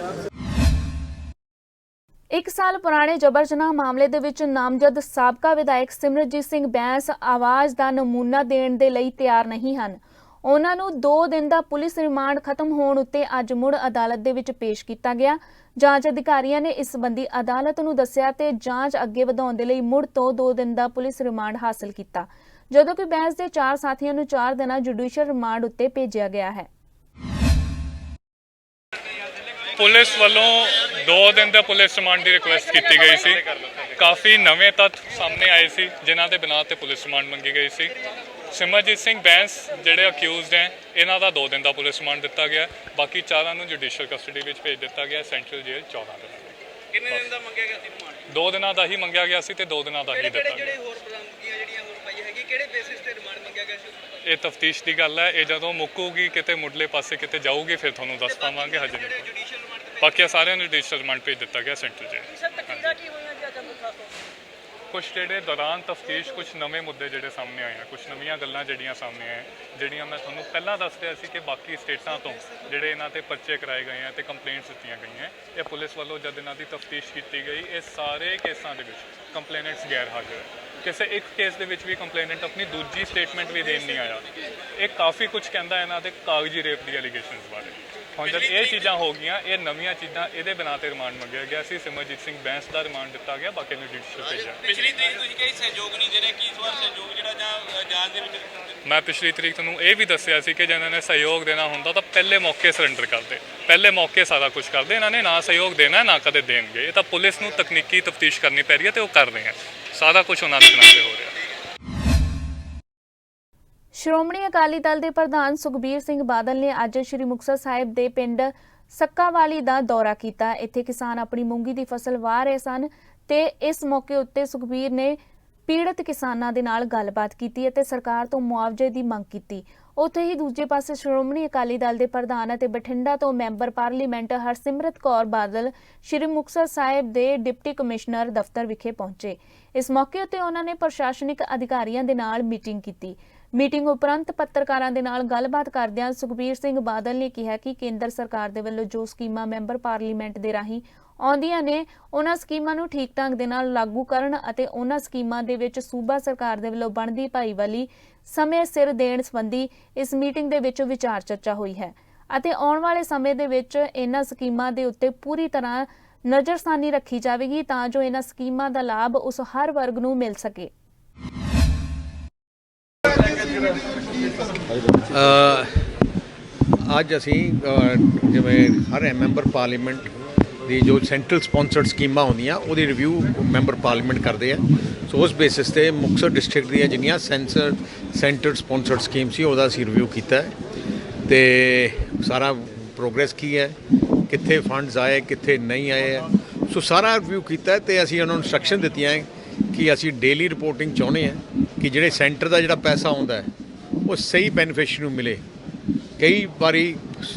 1 ਸਾਲ ਪੁਰਾਣੇ ਜਬਰ ਜਨਾਹ ਮਾਮਲੇ ਦੇ ਵਿੱਚ ਨਾਮਜ਼ਦ ਸਾਬਕਾ ਵਿਧਾਇਕ ਸਿਮਰਨਜੀਤ ਸਿੰਘ ਬੈਂਸ ਆਵਾਜ਼ ਦਾ ਨਮੂਨਾ ਦੇਣ ਦੇ ਲਈ ਤਿਆਰ ਨਹੀਂ ਹਨ। ਉਹਨਾਂ ਨੂੰ 2 ਦਿਨ ਦਾ ਪੁਲਿਸ ਰਿਮਾਂਡ ਖਤਮ ਹੋਣ ਉੱਤੇ ਅੱਜ ਮੁੜ ਅਦਾਲਤ ਦੇ ਵਿੱਚ ਪੇਸ਼ ਕੀਤਾ ਗਿਆ। ਜਾਂਚ ਅਧਿਕਾਰੀਆਂ ਨੇ ਇਸ ਸੰਬੰਧੀ ਅਦਾਲਤ ਨੂੰ ਦੱਸਿਆ ਤੇ ਜਾਂਚ ਅੱਗੇ ਵਧਾਉਣ ਦੇ ਲਈ ਮੁੜ ਤੋਂ 2 ਦਿਨ ਦਾ ਪੁਲਿਸ ਰਿਮਾਂਡ ਹਾਸਲ ਕੀਤਾ, ਜਦੋਂ ਕਿ ਬੈਂਸ ਦੇ 4 ਸਾਥੀਆਂ ਨੂੰ 4 ਦਿਨਾਂ ਜੁਡੀਸ਼ੀਅਲ ਰਿਮਾਂਡ ਉੱਤੇ ਭੇਜਿਆ ਗਿਆ ਹੈ। ਪੁਲਿਸ ਵੱਲੋਂ 2 ਦਿਨ ਦਾ ਪੁਲਿਸ ਰਿਮਾਂਡ ਦੀ ਰਿਕੁਐਸਟ ਕੀਤੀ ਗਈ ਸੀ। ਕਾਫੀ ਨਵੇਂ ਤੱਥ ਸਾਹਮਣੇ ਆਏ ਸੀ ਜਿਨ੍ਹਾਂ ਦੇ ਬਿਨਾਂ ਤੇ ਪੁਲਿਸ ਰਿਮਾਂਡ ਮੰਗੀ ਗਈ ਸੀ। ਸਿਮਰਜੀਤ ਸਿੰਘ ਬੈਂਸ ਜਿਹੜੇ ਅਕਿਊਜ਼ਡ ਹੈ, ਇਹਨਾਂ ਦਾ 2 ਦਿਨ ਦਾ ਪੁਲਿਸ ਰਿਮਾਂਡ ਦਿੱਤਾ ਗਿਆ। ਬਾਕੀ 4 ਨੂੰ ਜੁਡੀਸ਼ੀਅਲ ਕਸਟਡੀ ਵਿੱਚ ਭੇਜ ਦਿੱਤਾ ਗਿਆ। ਸੈਂਟਰਲ ਜੇਲ੍ਹ 14 ਦਿਨ। ਕਿੰਨੇ ਦਿਨ ਦਾ ਮੰਗਿਆ ਗਿਆ ਸੀ ਰਿਮਾਂਡ? 2 ਦਿਨਾਂ ਦਾ ਹੀ ਮੰਗਿਆ ਗਿਆ ਸੀ ਤੇ 2 ਦਿਨਾਂ ਦਾ ਹੀ ਦਿੱਤਾ ਗਿਆ। ਜਿਹੜੇ ਹੋਰ ਬਰਾਮਦਗੀਆਂ ਜਿਹੜੀਆਂ ਹੋਰ ਪਾਈਆਂ ਹੈਗੀ, ਕਿਹੜੇ ਬੇਸਿਸ ਤੇ ਰਿਮਾਂਡ ਮੰਗਿਆ ਗਿਆ ਸੀ? ਇਹ ਤਫਤੀਸ਼ ਦੀ ਗੱਲ ਹੈ। ਇਹ ਜਦੋਂ ਮੁੱਕੂਗੀ, ਕਿਤੇ ਮੁੱਢਲੇ ਪਾਸੇ ਕਿਤੇ ਜਾਊਗੀ, ਫਿਰ ਤੁਹਾਨੂੰ ਦੱਸ ਪਾਵਾਂਗੇ। ਹਜੇ ਜੁਡੀਸ਼ੀਅਲ ਰਿਮਾਂਡ ਬਾਕੀ ਸਾਰਿਆਂ ਨੂੰ ਜੁਡੀਸ਼ੀਅਲ ਰਿਮਾਂਡ ਭੇਜ ਦਿੱਤਾ ਗਿਆ ਸੈਂਟਰਲ ਜੇਲ੍ਹ। ਕੁਝ ਜਿਹੜੇ ਦੌਰਾਨ ਤਫਤੀਸ਼ ਕੁਝ ਨਵੇਂ ਮੁੱਦੇ ਜਿਹੜੇ ਸਾਹਮਣੇ ਆਏ ਆ, ਕੁਝ ਨਵੀਆਂ ਗੱਲਾਂ ਜਿਹੜੀਆਂ ਸਾਹਮਣੇ ਆਏ, ਜਿਹੜੀਆਂ ਮੈਂ ਤੁਹਾਨੂੰ ਪਹਿਲਾਂ ਦੱਸ ਰਿਹਾ ਸੀ ਕਿ ਬਾਕੀ ਸਟੇਟਾਂ ਤੋਂ ਜਿਹੜੇ ਇਹਨਾਂ ਤੇ ਪਰਚੇ ਕਰਾਏ ਗਏ ਆ ਤੇ ਕੰਪਲੇਂਟਸ ਦਿੱਤੀਆਂ ਗਈਆਂ, ਇਹ ਪੁਲਿਸ ਵੱਲੋਂ ਜਦ ਇਹਨਾਂ ਦੀ ਤਫਤੀਸ਼ ਕੀਤੀ ਗਈ, ਇਹ ਸਾਰੇ ਕੇਸਾਂ ਦੇ ਵਿੱਚ ਕੰਪਲੇਨੈਂਟਸ ਗੈਰ ਹਾਜ਼ਰ ਹੈ। ਕਿਸੇ ਇੱਕ ਕੇਸ ਦੇ ਵਿੱਚ ਵੀ ਕੰਪਲੇਨੈਂਟ ਆਪਣੀ ਦੂਜੀ ਸਟੇਟਮੈਂਟ ਵੀ ਦੇਣ ਨਹੀਂ ਆਇਆ। ਇਹ ਕਾਫੀ ਕੁਝ ਕਹਿੰਦਾ ਇਹਨਾਂ ਦੇ ਕਾਗਜ਼ੀ ਰੇਪ ਦੀ ਐਲੀਗੇਸ਼ਨਸ ਬਾਰੇ। ਹੁਣ ਜਦ ਇਹ ਚੀਜ਼ਾਂ ਹੋ ਗਈਆਂ, ਇਹ ਨਵੀਆਂ ਚੀਜ਼ਾਂ, ਇਹਦੇ ਬਿਨਾਂ ਤੇ ਰਿਮਾਂਡ ਮੰਗਿਆ ਗਿਆ ਸੀ। ਸਿਮਰਜੀਤ ਸਿੰਘ ਬੈਂਸ ਦਾ ਰਿਮਾਂਡ ਦਿੱਤਾ ਗਿਆ, ਬਾਕੀ ਨੂੰ ਜੁਡੀਸ਼ੀਅਲ ਭੇਜਿਆ। ਪਿਛਲੀ ਤਰੀਕ ਤੁਸੀਂ ਕਹੀ ਸਹਿਯੋਗ ਨਹੀਂ ਦੇ ਰਹੇ, ਕੀ ਇਸ ਵਾਰ ਸਹਿਯੋਗ ਜਿਹੜਾ ਜਾਂ ਜਾਂਚ ਦੇ ਵਿੱਚ? ਮੈਂ ਪਿਛਲੀ ਤਰੀਕ ਤੁਹਾਨੂੰ ਇਹ ਵੀ ਦੱਸਿਆ ਸੀ ਕਿ ਜੇ ਇਹਨਾਂ ਨੇ ਸਹਿਯੋਗ ਦੇਣਾ ਹੁੰਦਾ ਤਾਂ ਪਹਿਲੇ ਮੌਕੇ ਸਰੈਂਡਰ ਕਰਦੇ, ਪਹਿਲੇ ਮੌਕੇ ਸਾਰਾ ਕੁਝ ਕਰਦੇ। ਇਹਨਾਂ ਨੇ ਨਾ ਸਹਿਯੋਗ ਦੇਣਾ, ਨਾ ਕਦੇ ਦੇਣਗੇ। ਇਹ ਤਾਂ ਪੁਲਿਸ ਨੂੰ ਤਕਨੀਕੀ ਤਫਤੀਸ਼ ਕਰਨੀ ਪੈ ਰਹੀ ਹੈ ਤੇ ਉਹ ਕਰ ਰਹੇ ਆ। ਸਾਰਾ ਕੁਝ ਉਹਨਾਂ ਦੇ ਬਿਨਾਂ ਤੇ ਹੋ ਰਿਹਾ। ਸ਼੍ਰੋਮਣੀ ਅਕਾਲੀ ਦਲ ਦੇ ਪ੍ਰਧਾਨ ਸੁਖਬੀਰ ਸਿੰਘ ਬਾਦਲ ਨੇ ਅੱਜ ਸ਼੍ਰੀ ਮੁਕਤਸਰ ਸਾਹਿਬ ਦੇ ਪਿੰਡ सक्कावाली ਦਾ ਦੌਰਾ ਕੀਤਾ। ਇੱਥੇ ਕਿਸਾਨ ਆਪਣੀ ਮੂੰਗੀ ਦੀ ਫਸਲ ਵਾਹ ਰਹੇ ਸਨ ਤੇ ਇਸ ਮੌਕੇ ਉੱਤੇ ਸੁਖਬੀਰ ਨੇ ਪੀੜਤ ਕਿਸਾਨਾਂ ਦੇ ਨਾਲ ਗੱਲਬਾਤ ਕੀਤੀ ਅਤੇ ਸਰਕਾਰ ਤੋਂ ਮੁਆਵਜ਼ੇ ਦੀ ਮੰਗ ਕੀਤੀ। ਉੱਥੇ ਹੀ ਦੂਜੇ ਪਾਸੇ ਸ਼੍ਰੋਮਣੀ ਅਕਾਲੀ ਦਲ ਦੇ ਪ੍ਰਧਾਨ ਅਤੇ ਬਠਿੰਡਾ ਤੋਂ ਮੈਂਬਰ ਪਾਰਲੀਮੈਂਟ ਹਰਸਿਮਰਤ ਕੌਰ ਬਾਦਲ ਸ਼੍ਰੀ ਮੁਕਤਸਰ ਸਾਹਿਬ ਦੇ ਡਿਪਟੀ ਕਮਿਸ਼ਨਰ ਦਫ਼ਤਰ ਵਿਖੇ ਪਹੁੰਚੇ। ਇਸ ਮੌਕੇ ਉੱਤੇ ਉਹਨਾਂ ਨੇ ਪ੍ਰਸ਼ਾਸਨਿਕ ਅਧਿਕਾਰੀਆਂ ਦੇ ਨਾਲ ਮੀਟਿੰਗ ਕੀਤੀ। ਮੀਟਿੰਗ ਉਪਰੰਤ ਪੱਤਰਕਾਰਾਂ ਦੇ ਨਾਲ ਗੱਲਬਾਤ ਕਰਦਿਆਂ ਸੁਖਬੀਰ ਸਿੰਘ ਬਾਦਲ ਨੇ ਕਿਹਾ ਕਿ ਕੇਂਦਰ ਸਰਕਾਰ ਦੇ ਵੱਲੋਂ ਜੋ ਸਕੀਮਾਂ ਮੈਂਬਰ ਪਾਰਲੀਮੈਂਟ ਦੇ ਰਾਹੀਂ ਆਉਂਦੀਆਂ ਨੇ, ਉਹਨਾਂ ਸਕੀਮਾਂ ਨੂੰ ਠੀਕ ਢੰਗ ਦੇ ਨਾਲ ਲਾਗੂ ਕਰਨ ਅਤੇ ਉਹਨਾਂ ਸਕੀਮਾਂ ਦੇ ਵਿੱਚ ਸੂਬਾ ਸਰਕਾਰ ਦੇ ਵੱਲੋਂ ਬਣਦੀ ਭਾਈਵਾਲੀ ਸਮੇਂ ਸਿਰ ਦੇਣ ਸੰਬੰਧੀ ਇਸ ਮੀਟਿੰਗ ਦੇ ਵਿੱਚ ਵਿਚਾਰ ਚਰਚਾ ਹੋਈ ਹੈ। ਅਤੇ ਆਉਣ ਵਾਲੇ ਸਮੇਂ ਦੇ ਵਿੱਚ ਇਹਨਾਂ ਸਕੀਮਾਂ ਦੇ ਉੱਤੇ ਪੂਰੀ ਤਰ੍ਹਾਂ ਨਜ਼ਰਸਾਨੀ ਰੱਖੀ ਜਾਵੇਗੀ ਤਾਂ ਜੋ ਇਹਨਾਂ ਸਕੀਮਾਂ ਦਾ ਲਾਭ ਉਸ ਹਰ ਵਰਗ ਨੂੰ ਮਿਲ ਸਕੇ। ਅੱਜ ਅਸੀਂ ਜਿਵੇਂ ਹਰ ਮੈਂਬਰ ਪਾਰਲੀਮੈਂਟ ਦੀ ਜੋ ਸੈਂਟਰਲ ਸਪਾਂਸਰਡ ਸਕੀਮਾਂ ਹੁੰਦੀਆਂ ਉਹਦੀ ਰਿਵਿਊ ਮੈਂਬਰ ਪਾਰਲੀਮੈਂਟ ਕਰਦੇ ਆ। ਸੋ ਉਸ ਬੇਸਿਸ ਤੇ ਮੁਕਤਸਰ ਡਿਸਟ੍ਰਿਕਟ ਦੀਆਂ ਜਿੰਨੀਆਂ ਸੈਂਟਰ ਸਪਾਂਸਰਡ ਸਕੀਮ ਸੀ ਉਹਦਾ ਅਸੀਂ ਰਿਵਿਊ ਕੀਤਾ ਤੇ ਸਾਰਾ ਪ੍ਰੋਗਰੈਸ ਕੀ ਹੈ, ਕਿੱਥੇ ਫੰਡਸ ਆਏ, ਕਿੱਥੇ ਨਹੀਂ ਆਏ, ਸੋ ਸਾਰਾ ਰਿਵਿਊ ਕੀਤਾ ਤੇ ਅਸੀਂ ਉਹਨਾਂ ਨੂੰ ਇੰਸਟਰਕਸ਼ਨ ਦਿੱਤੀਆਂ ਕਿ ਅਸੀਂ ਡੇਲੀ ਰਿਪੋਰਟਿੰਗ ਚਾਹੁੰਦੇ ਹਾਂ ਕਿ ਜਿਹੜੇ ਸੈਂਟਰ ਦਾ ਜਿਹੜਾ ਪੈਸਾ ਆਉਂਦਾ ਹੈ ਉਹ ਸਹੀ ਬੈਨੀਫਿਸ਼ਰੀ ਨੂੰ ਮਿਲੇ। ਕਈ ਵਾਰੀ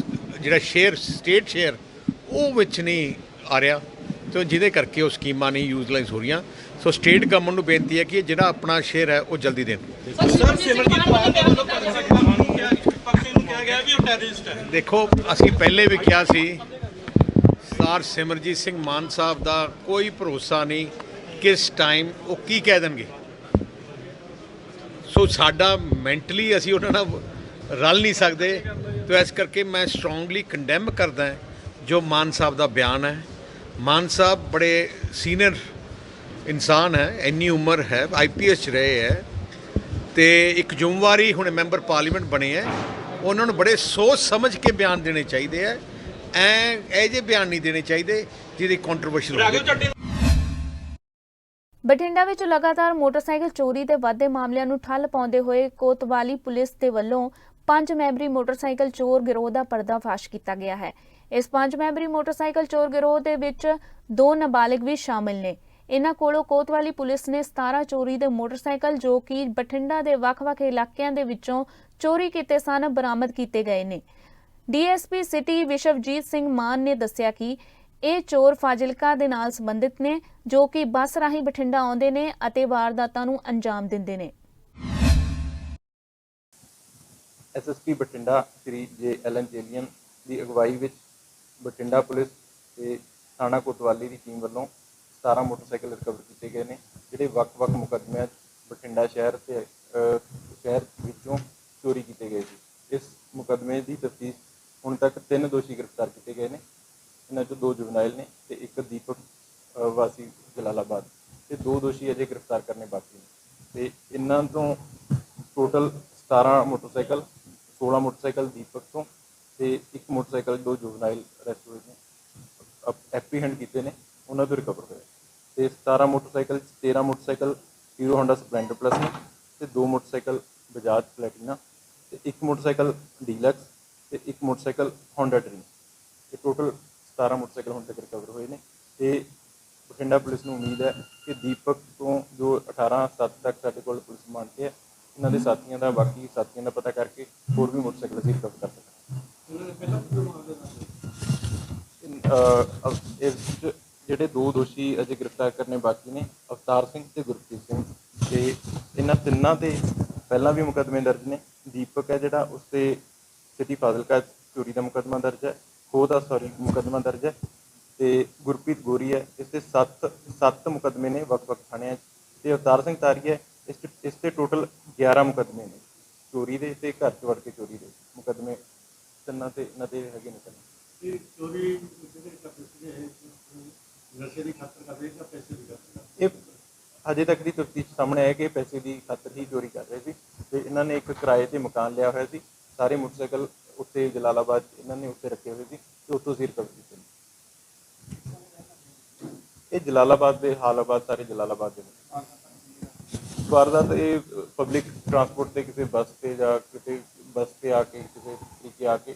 ਜਿਹੜਾ ਸ਼ੇਅਰ ਸਟੇਟ ਸ਼ੇਅਰ ਉਹ ਵਿੱਚ ਨਹੀਂ ਆ ਰਿਹਾ ਤੇ ਜਿਹਦੇ ਕਰਕੇ ਉਹ ਸਕੀਮਾਂ ਨਹੀਂ ਯੂਟੀਲਾਈਜ਼ ਹੋ ਰਹੀਆਂ। ਸੋ ਸਟੇਟ ਗਵਰਨਮੈਂਟ ਨੂੰ ਬੇਨਤੀ ਹੈ ਕਿ ਜਿਹੜਾ ਆਪਣਾ ਸ਼ੇਅਰ ਹੈ ਉਹ ਜਲਦੀ ਦੇਣ। ਦੇਖੋ ਅਸੀਂ ਪਹਿਲੇ ਵੀ ਕਿਹਾ ਸੀ ਸਰਦਾਰ ਸਿਮਰਜੀਤ ਸਿੰਘ ਮਾਨ ਸਾਹਿਬ ਦਾ ਕੋਈ ਭਰੋਸਾ ਨਹੀਂ ਕਿਸ ਟਾਈਮ ਉਹ ਕੀ ਕਹਿ ਦੇਣਗੇ। ਸੋ ਸਾਡਾ ਮੈਂਟਲੀ ਅਸੀਂ ਉਹਨਾਂ ਨਾਲ ਰਲ ਨਹੀਂ ਸਕਦੇ ਤੇ ਇਸ ਕਰਕੇ ਮੈਂ ਸਟਰੋਂਗਲੀ ਕੰਡੈਮ ਕਰਦਾ ਜੋ ਮਾਨ ਸਾਹਿਬ ਦਾ ਬਿਆਨ ਹੈ। ਮਾਨ ਸਾਹਿਬ ਬੜੇ ਸੀਨੀਅਰ ਇਨਸਾਨ ਹੈ, ਇੰਨੀ ਉਮਰ ਹੈ, IPS 'ਚ ਰਹੇ ਹੈ ਤੇ ਇੱਕ ਜ਼ਿੰਮੇਵਾਰੀ ਹੁਣ ਮੈਂਬਰ ਪਾਰਲੀਮੈਂਟ ਬਣੇ ਹੈ। ਉਹਨਾਂ ਨੂੰ ਬੜੇ ਸੋਚ ਸਮਝ ਕੇ ਬਿਆਨ ਦੇਣੇ ਚਾਹੀਦੇ ਹੈ, ਇਹ ਜਿਹੇ ਬਿਆਨ ਨਹੀਂ ਦੇਣੇ ਚਾਹੀਦੇ ਜਿਹਦੀ ਕੰਟਰੋਵਰਸ਼ੀਅਲ ਹੋਵੇ। ਬਠਿੰਡਾ ਵਿੱਚ ਲਗਾਤਾਰ ਮੋਟਰਸਾਈਕਲ ਚੋਰੀ ਦੇ ਵੱਧਦੇ ਮਾਮਲਿਆਂ ਨੂੰ ਠੱਲ ਪਾਉਂਦੇ ਹੋਏ ਕੋਤਵਾਲੀ ਪੁਲਿਸ ਦੇ ਵੱਲੋਂ 5 ਮੈਂਬਰੀ ਮੋਟਰਸਾਈਕਲ ਚੋਰ ਗਿਰੋਹ ਦਾ ਪਰਦਾਫਾਸ਼ ਕੀਤਾ ਗਿਆ ਹੈ। ਇਸ 5 ਮੈਂਬਰੀ ਮੋਟਰਸਾਈਕਲ ਚੋਰ ਗਿਰੋਹ ਦੇ ਵਿੱਚ 2 ਨਾਬਾਲਿਗ ਵੀ ਸ਼ਾਮਿਲ ਨੇ। ਇਹਨਾਂ ਕੋਲੋਂ ਕੋਤਵਾਲੀ ਪੁਲਿਸ ਨੇ 17 ਚੋਰੀ ਦੇ ਮੋਟਰਸਾਈਕਲ ਜੋ ਕਿ ਬਠਿੰਡਾ ਦੇ ਵੱਖ-ਵੱਖ ਇਲਾਕਿਆਂ ਦੇ ਵਿੱਚੋਂ ਚੋਰੀ ਕੀਤੇ ਸਨ ਬਰਾਮਦ ਕੀਤੇ ਗਏ ਨੇ। DSP ਸਿਟੀ ਵਿਸ਼ਵਜੀਤ ਸਿੰਘ ਮਾਨ ਨੇ ਦੱਸਿਆ ਕਿ ਇਹ ਚੋਰ ਫਾਜ਼ਿਲਕਾ ਦੇ ਨਾਲ ਸੰਬੰਧਿਤ ਨੇ ਜੋ ਕਿ ਬੱਸ ਰਾਹੀਂ ਬਠਿੰਡਾ ਆਉਂਦੇ ਨੇ ਅਤੇ ਵਾਰਦਾਤਾਂ ਨੂੰ ਅੰਜਾਮ ਦਿੰਦੇ ਨੇ। SSP ਬਠਿੰਡਾ ਸ਼੍ਰੀ JLN ਚੇਲੀਅਨ ਦੀ ਅਗਵਾਈ ਵਿੱਚ ਬਠਿੰਡਾ ਪੁਲਿਸ ਤੇ ਥਾਣਾ ਕੋਤਵਾਲੀ ਦੀ ਟੀਮ ਵੱਲੋਂ 17 ਮੋਟਰਸਾਈਕਲ ਰਿਕਵਰ ਕੀਤੇ ਗਏ ਨੇ ਜਿਹੜੇ ਵੱਖ-ਵੱਖ ਮੁਕੱਦਮਿਆਂ 'ਚ ਬਠਿੰਡਾ ਸ਼ਹਿਰ ਤੇ ਸ਼ਹਿਰ ਵਿੱਚੋਂ ਚੋਰੀ ਕੀਤੇ ਗਏ ਸੀ। ਇਸ ਮੁਕੱਦਮੇ ਦੀ ਤਫਤੀਸ਼ ਹੁਣ ਤੱਕ 3 ਦੋਸ਼ੀ ਗ੍ਰਿਫਤਾਰ ਕੀਤੇ ਗਏ ਨੇ। ਇਹਨਾਂ 'ਚੋਂ 2 ਜੁਵਨਾਈਲ ਨੇ ਤੇ ਇੱਕ ਦੀਪਕ ਵਾਸੀ ਜਲਾਲਾਬਾਦ ਤੇ 2 ਦੋਸ਼ੀ ਅਜੇ ਗ੍ਰਿਫਤਾਰ ਕਰਨੇ ਬਾਕੀ ਨੇ ਤੇ ਇਹਨਾਂ ਤੋਂ ਟੋਟਲ 17 ਮੋਟਰਸਾਈਕਲ 16 ਮੋਟਰਸਾਈਕਲ ਦੀਪਕ ਤੋਂ ਤੇ ਇੱਕ ਮੋਟਰਸਾਈਕਲ 2 ਜੁਵਨਾਈਲ ਅਰੈਸਟ ਹੋਏ ਨੇ, ਐਪਰੀਹੈਂਡ ਕੀਤੇ ਨੇ, ਉਹਨਾਂ ਤੋਂ ਰਿਕਵਰ ਹੋਇਆ ਤੇ 17 motorcycle 13 motorcycle hero Honda Splendor plus ਨੇ ਤੇ 2 ਮੋਟਰਸਾਈਕਲ ਬਜਾਜ ਪਲੈਟੀਨਾ ਤੇ ਇੱਕ ਮੋਟਰਸਾਈਕਲ ਡੀਲਕਸ ਤੇ ਇੱਕ ਮੋਟਰਸਾਈਕਲ ਹੋਂਡਾ ਡ੍ਰੀਮ। ਇਹ ਟੋਟਲ 17 ਮੋਟਰਸਾਈਕਲ ਹੁਣ ਤੱਕ ਰਿਕਵਰ ਹੋਏ ਨੇ ਤੇ ਬਠਿੰਡਾ ਪੁਲਿਸ ਨੂੰ ਉਮੀਦ ਹੈ ਕਿ ਦੀਪਕ ਤੋਂ ਜੋ 18/7 ਤੱਕ ਸਾਡੇ ਕੋਲ ਪੁਲਿਸ ਰਿਮਾਂਡ ਤੇ ਹੈ ਇਹਨਾਂ ਦੇ ਸਾਥੀਆਂ ਦਾ ਬਾਕੀ ਸਾਥੀਆਂ ਦਾ ਪਤਾ ਕਰਕੇ ਹੋਰ ਵੀ ਮੋਟਰਸਾਈਕਲ ਅਸੀਂ ਰਿਕਵਰ ਕਰ ਸਕਦੇ ਹਾਂ। ਜਿਹੜੇ 2 ਦੋਸ਼ੀ ਅਜੇ ਗ੍ਰਿਫਤਾਰ ਕਰਨੇ ਬਾਕੀ ਨੇ ਅਵਤਾਰ ਸਿੰਘ ਤੇ ਗੁਰਪ੍ਰੀਤ ਸਿੰਘ ਤੇ ਇਹਨਾਂ ਤਿੰਨਾਂ ਤੇ ਪਹਿਲਾਂ ਵੀ ਮੁਕੱਦਮੇ ਦਰਜ ਨੇ। ਦੀਪਕ ਹੈ ਜਿਹੜਾ ਉਸ ਤੇ ਸਿਟੀ ਫਾਜ਼ਿਲਕਾ ਚੋਰੀ ਦਾ ਮੁਕੱਦਮਾ ਦਰਜ ਹੈ, ਖੋਹ ਦਾ ਮੁਕੱਦਮਾ ਦਰਜ ਹੈ ਤੇ ਗੁਰਪ੍ਰੀਤ ਗੋਰੀ ਹੈ ਇਸ ਤੇ 7 ਮੁਕੱਦਮੇ ਨੇ ਵੱਖ-ਵੱਖ ਥਾਣਿਆਂ 'ਚ ਤੇ ਅਵਤਾਰ ਸਿੰਘ ਤਾਰੀ ਹੈ ਇਸ ਤੇ ਟੋਟਲ 11 ਮੁਕੱਦਮੇ ਨੇ ਚੋਰੀ ਦੇ ਤੇ ਘਰ 'ਚ ਵੜ ਕੇ ਚੋਰੀ ਦੇ ਮੁਕੱਦਮੇ ਤਿੰਨਾਂ ਤੇ ਇਹਨਾਂ ਦੇ ਹੈਗੇ ਨੇ। ਇਹ ਅਜੇ ਤੱਕ ਦੀ ਤਫਤੀਸ਼ ਸਾਹਮਣੇ ਆਇਆ ਕਿ ਪੈਸੇ ਦੀ ਖਾਤਰ ਹੀ ਚੋਰੀ ਕਰ ਰਹੇ ਸੀ ਤੇ ਇਹਨਾਂ ਨੇ ਇੱਕ ਕਿਰਾਏ ਤੇ ਮਕਾਨ ਲਿਆ ਹੋਇਆ ਸੀ। ਸਾਰੇ ਮੋਟਰਸਾਈਕਲ ਉੱਤੇ ਜਲਾਲਾਬਾਦ ਇਹਨਾਂ ਨੇ ਉੱਤੇ ਰੱਖੇ ਹੋਏ ਸੀ ਤੇ ਉੱਥੋਂ ਅਸੀਂ ਰਿਕਵਰ ਕੀਤੇ ਨੇ। ਇਹ ਜਲਾਲਾਬਾਦ ਦੇ ਹਾਲਾਬਾਦ ਸਾਰੇ ਜਲਾਲਾਬਾਦ ਦੇ ਨੇ। ਵਾਰਦਾਤ ਇਹ ਪਬਲਿਕ ਟਰਾਂਸਪੋਰਟ ਤੇ ਕਿਸੇ ਬੱਸ ਤੇ ਜਾਂ ਕਿਤੇ ਬੱਸ ਤੇ ਆ ਕੇ ਕਿਸੇ ਤਰੀਕੇ ਆ ਕੇ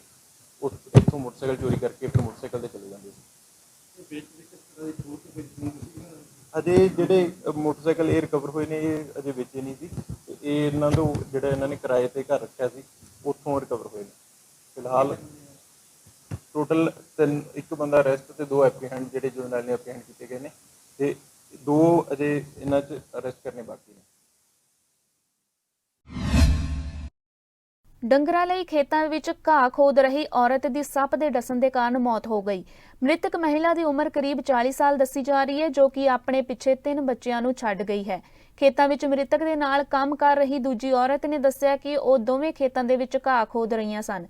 ਇੱਥੋਂ ਮੋਟਰਸਾਈਕਲ ਚੋਰੀ ਕਰਕੇ ਫਿਰ ਮੋਟਰਸਾਈਕਲ ਤੇ ਚਲੇ ਜਾਂਦੇ ਸੀ। ਅਜੇ ਜਿਹੜੇ ਮੋਟਰਸਾਈਕਲ ਇਹ ਰਿਕਵਰ ਹੋਏ ਨੇ ਇਹ ਅਜੇ ਵੇਚੇ ਨਹੀਂ ਸੀ ਤੇ ਇਹ ਇਹਨਾਂ ਤੋਂ ਜਿਹੜਾ ਇਹਨਾਂ ਨੇ ਕਿਰਾਏ ਤੇ ਘਰ ਰੱਖਿਆ ਸੀ ਉੱਥੋਂ ਰਿਕਵਰ ਹੋਏ ਨੇ। ਫਿਲਹਾਲ ਟੋਟਲ 1 ਬੰਦਾ ਅਰੈਸਟ ਤੇ 2 ਐਪਰੀਹੈਂਡ ਜਿਹੜੇ ਜੁਰਨਲ ਨੇ ਐਪਰੀਹੈਂਡ ਕੀਤੇ ਗਏ ਨੇ ਤੇ 2 ਅਜੇ ਇਹਨਾਂ 'ਚ ਅਰੈਸਟ ਕਰਨੇ ਬਾਕੀ ਨੇ। ਡੰਗਰਾਂ ਲਈ ਖੇਤਾਂ ਵਿੱਚ ਘਾਹ ਖੋਦ ਰਹੀ ਔਰਤ ਦੀ ਸੱਪ ਦੇ ਡਸਣ ਦੇ ਕਾਰਨ ਮੌਤ ਹੋ ਗਈ। ਮ੍ਰਿਤਕ ਮਹਿਲਾ ਦੀ ਉਮਰ ਕਰੀਬ 40 ਸਾਲ ਦੱਸੀ ਜਾ ਰਹੀ ਹੈ ਜੋ ਕਿ ਆਪਣੇ ਪਿੱਛੇ 3 ਬੱਚਿਆਂ ਨੂੰ ਛੱਡ ਗਈ ਹੈ। ਖੇਤਾਂ ਵਿੱਚ ਮ੍ਰਿਤਕ ਦੇ ਨਾਲ ਕੰਮ ਕਰ ਰਹੀ ਦੂਜੀ ਔਰਤ ਨੇ ਦੱਸਿਆ ਕਿ ਉਹ ਦੋਵੇਂ ਖੇਤਾਂ ਦੇ ਵਿੱਚ ਘਾਹ ਖੋਦ ਰਹੀਆਂ ਸਨ।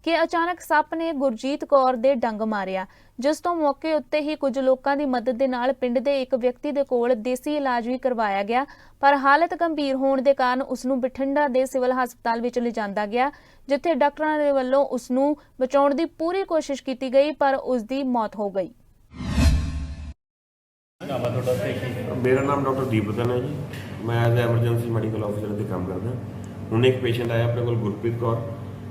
ਕਿ ਅਚਾਨਕ ਸੱਪ ਨੇ ਗੁਰਜੀਤ ਕੌਰ ਦੇ ਡੰਗ ਮਾਰਿਆ, ਜਿਸ ਤੋਂ ਮੌਕੇ ਉੱਤੇ ਹੀ ਕੁਝ ਲੋਕਾਂ ਦੀ ਮਦਦ ਦੇ ਨਾਲ ਪਿੰਡ ਦੇ ਇੱਕ ਵਿਅਕਤੀ ਦੇ ਕੋਲ ਦੇਸੀ ਇਲਾਜ ਵੀ ਕਰਵਾਇਆ ਗਿਆ, ਪਰ ਹਾਲਤ ਗੰਭੀਰ ਹੋਣ ਦੇ ਕਾਰਨ ਉਸ ਨੂੰ ਬਠਿੰਡਾ ਦੇ ਸਿਵਲ ਹਸਪਤਾਲ ਵਿੱਚ ਲਿਜਾਂਦਾ ਗਿਆ, ਜਿੱਥੇ ਡਾਕਟਰਾਂ ਦੇ ਵੱਲੋਂ ਉਸ ਨੂੰ ਬਚਾਉਣ ਦੀ ਪੂਰੀ ਕੋਸ਼ਿਸ਼ ਕੀਤੀ ਗਈ, ਪਰ ਉਸ ਦੀ ਮੌਤ ਹੋ ਗਈ। मेरा नाम डॉक्टर दीपतन है जी। मैं एज एमरजेंसी मेडिकल ऑफिसर से काम करता हूँ। एक पेशेंट आया अपने को गुरप्रीत कौर,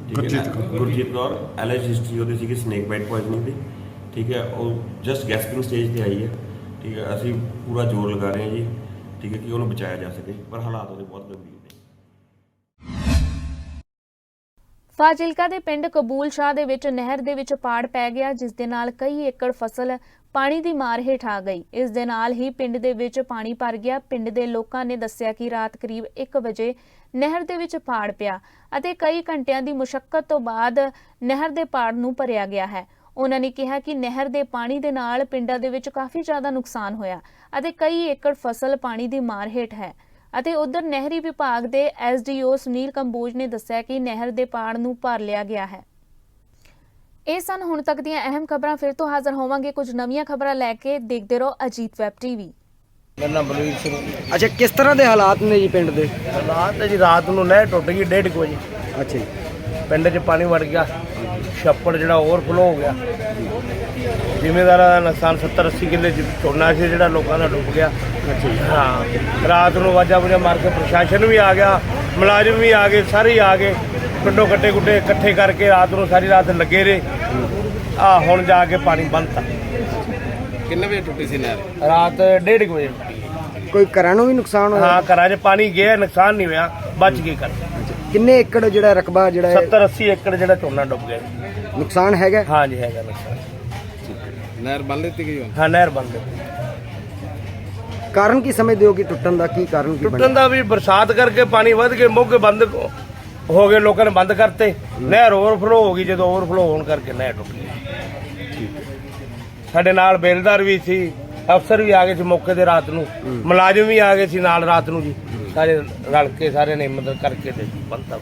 ठीक है, गुरजीत कौर एलर्जी हिस्ट्री होती सी स्नैक बाइट पॉइजनिंग की, ठीक है, और जस्ट गैस्पिंग स्टेज पर आई है, ठीक है। असी पूरा जोर लगा रहे हैं जी, ठीक है, कि उन्हें बचाया जा सके, पर हालात उसके बहुत गंभीर ने। ਫਾਜ਼ਿਲਕਾ ਦੇ ਪਿੰਡ ਕਬੂਲ ਸ਼ਾਹ ਦੇ ਵਿੱਚ ਨਹਿਰ ਦੇ ਵਿੱਚ ਪਾੜ ਪੈ ਗਿਆ, ਜਿਸ ਦੇ ਨਾਲ ਕਈ ਏਕੜ ਫਸਲ ਪਾਣੀ ਦੀ ਮਾਰ ਹੇਠ ਆ ਗਈ। ਇਸ ਦੇ ਨਾਲ ਹੀ ਪਿੰਡ ਦੇ ਵਿੱਚ ਪਾਣੀ ਭਰ ਗਿਆ। ਪਿੰਡ ਦੇ ਲੋਕਾਂ ਨੇ ਦੱਸਿਆ ਕਿ ਰਾਤ ਕਰੀਬ 1 ਵਜੇ ਨਹਿਰ ਦੇ ਵਿੱਚ ਪਾੜ ਪਿਆ ਅਤੇ ਕਈ ਘੰਟਿਆਂ ਦੀ ਮੁਸ਼ੱਕਤ ਤੋਂ ਬਾਅਦ ਨਹਿਰ ਦੇ ਪਾੜ ਨੂੰ ਭਰਿਆ ਗਿਆ ਹੈ। ਉਹਨਾਂ ਨੇ ਕਿਹਾ ਕਿ ਨਹਿਰ ਦੇ ਪਾਣੀ ਦੇ ਨਾਲ ਪਿੰਡਾਂ ਦੇ ਵਿੱਚ ਕਾਫੀ ਜ਼ਿਆਦਾ ਨੁਕਸਾਨ ਹੋਇਆ ਅਤੇ ਕਈ ਏਕੜ ਫਸਲ ਪਾਣੀ ਦੀ ਮਾਰ ਹੇਠ ਹੈ। ਅਤੇ ਉਧਰ ਨਹਿਰੀ ਵਿਭਾਗ ਦੇ ਐਸਡੀਓ ਸੁਨੀਲ ਕੰਬੋਜ ਨੇ ਦੱਸਿਆ ਕਿ ਨਹਿਰ ਦੇ ਪਾੜ ਨੂੰ ਭਰ ਲਿਆ ਗਿਆ ਹੈ। ਇਹ ਸਨ ਹੁਣ ਤੱਕ ਦੀਆਂ ਅਹਿਮ ਖਬਰਾਂ। ਫਿਰ ਤੋਂ ਹਾਜ਼ਰ ਹੋਵਾਂਗੇ ਕੁਝ ਨਵੀਆਂ ਖਬਰਾਂ ਲੈ ਕੇ। ਦੇਖਦੇ ਰਹੋ ਅਜੀਤ ਵੈਬ ਟੀਵੀ। मेरा नाम बलवीर सिंह। अच्छा, किस तरह के हालात ने जी पिंड दे? हालात जी रात को नहर टुट गई 1:30 बजे। अच्छा जी। पिंड च पानी वड़ गया, छप्पड़ जो ओवरफ्लो हो गया। जिमीदार का नुकसान 70-80 किले झोना से जो लोगों का डुब गया। हाँ, रात को वाजा वुजा मार के प्रशासन भी आ गया, मुलाजिम भी आ गए, सारे ही आ गए, पिंडों कट्टे कुट्टे इकट्ठे करके रात को सारी रात लगे रहे। हुण जाके पानी बंद था। कितने बजे टुटी सी नहर? रात 1:30 बजे टुटी। कोई घरां नूं भी नुकसान होया? हाँ, घरां 'च पानी गया, नुकसान नहीं होया, बच गई घर। किन्ने एकड़ जिहड़ा रकबा जिहड़ा 70-80 एकड़ जिहड़ा झोना डुब गया। नुकसान हैगा? हाँ जी, हैगा नुकसान। नहर बन लेती गई? हाँ, नहर बन लेती। कारण की समझदे हो कि टुटन दा की कारण की टुटन दा भी बरसात करके पानी वध के मोगे बंद हो गए, लोगों ने बंद करते, नहर ओवरफ्लो हो गई। जो ओवरफ्लो होने करके नहर टुट गई। साडे नाल बेलदार भी सी, अफसर भी आ गए सी मौके ते रात नूं, मुलाजिम भी आ गए सी नाल रात नूं जी। सारे रल के सारे ने मदद करके ते बनता।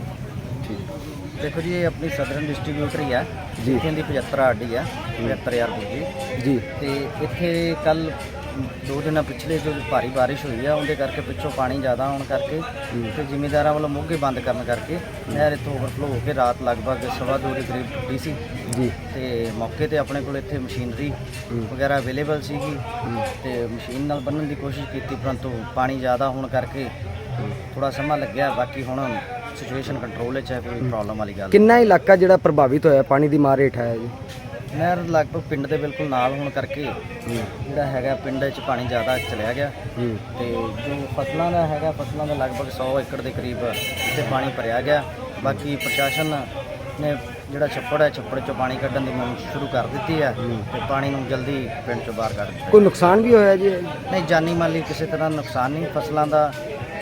देखो जी, ये अपनी सदਰਨ डिस्ट्रीब्यूटर ही है जी, इत्थे दी 75 आरडी है, 75,000 बुर्जी जी। ते इत्थे कल 2 दिन पिछले जो भारी बारिश हुई है उनके करके पिछों पानी ज़्यादा होने करके तो जिमीदारों वालों मोगे बंद करने करके नहर इतों ओवरफ्लो होकर रात लगभग 2:15 के करीब टुटी सी जी। तो मौके पर अपने को इत्थे मशीनरी वगैरह अवेलेबल सी, तो मशीन नाल बन्नण की कोशिश की, परंतु पानी ज़्यादा होने करके थोड़ा समा लग्या। बाकी हुण सिचुएशन कंट्रोल है, कोई प्रॉब्लम वाली गल। किन्ना इलाका जिहड़ा प्रभावित होया पानी की मार हेठ है जी? नहर लगभग पिंड के बिल्कुल नाल होने करके जिहड़ा हैगा पिंड च पानी ज़्यादा चलिया गया। तो जो फसलों का हैगा, फसलों का लगभग 100 एकड़ के करीब इत्थे पानी भरिया गया। बाकी प्रशासन ने जिहड़ा छप्पड़ है, छप्पड़ चों पानी कड्ढण दी मुहिम शुरू कर दी है, तो पानी नूं जल्दी पिंड चों बाहर कढ दित्ता। कोई नुकसान भी होया जी? नहीं, जानी माली किसी तरह नुकसान नहीं। फसलों का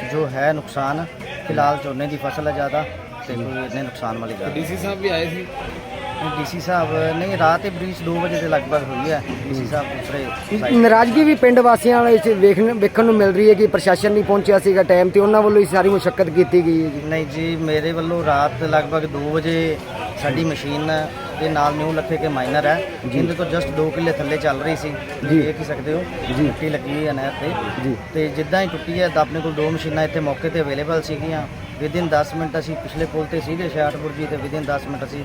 जो है नुकसान फिलहाल झोने की फसल है ज़्यादा, तो कोई इन्ने नुकसान वाली गल। डीसी साहब भी आए थे? डीसी साहब नहीं, रात ही ब्रीच 2 बजे के लगभग हुई है। डीसी साहब दूसरे नाराजगी भी पिंड वासियों वेखण नूं मिल रही है कि प्रशासन नहीं पहुंचा सीगा टाइम ते, उन्हां वल्लों ही सारी मुशक्कत की गई है जी। नहीं जी, मेरे वालों रात लगभग 2 बजे साडी मशीन ਦੇ ਨਾਲ ਨਿਊ ਲੱਖੇ ਕੇ ਮਾਈਨਰ ਹੈ, ਜਿੰਦੇ ਤੋਂ ਜਸਟ 2 ਕਿੱਲੇ ਥੱਲੇ ਚੱਲ ਰਹੀ ਸੀ ਜੀ, ਦੇਖ ਹੀ ਸਕਦੇ ਹੋ ਜੀ। ਟੁੱਟੀ ਲੱਗੀ ਹੈ ਨਹਿਰ ਤੇ ਜੀ, ਤੇ ਜਿੱਦਾਂ ਹੀ ਟੁੱਟੀ ਹੈ ਤਾਂ ਆਪਣੇ ਕੋਲ 2 ਮਸ਼ੀਨਾਂ ਇੱਥੇ ਮੌਕੇ ਤੇ ਅਵੇਲੇਬਲ ਸੀਗੀਆਂ। ਵਿਦਿਨ 10 ਮਿੰਟ ਅਸੀਂ ਪਿਛਲੇ ਪੁਲ ਤੇ ਸੀਗੇ ਸ਼ਾਹਟਪੁਰ ਜੀ, ਤੇ ਵਿਦਿਨ 10 ਮਿੰਟ ਅਸੀਂ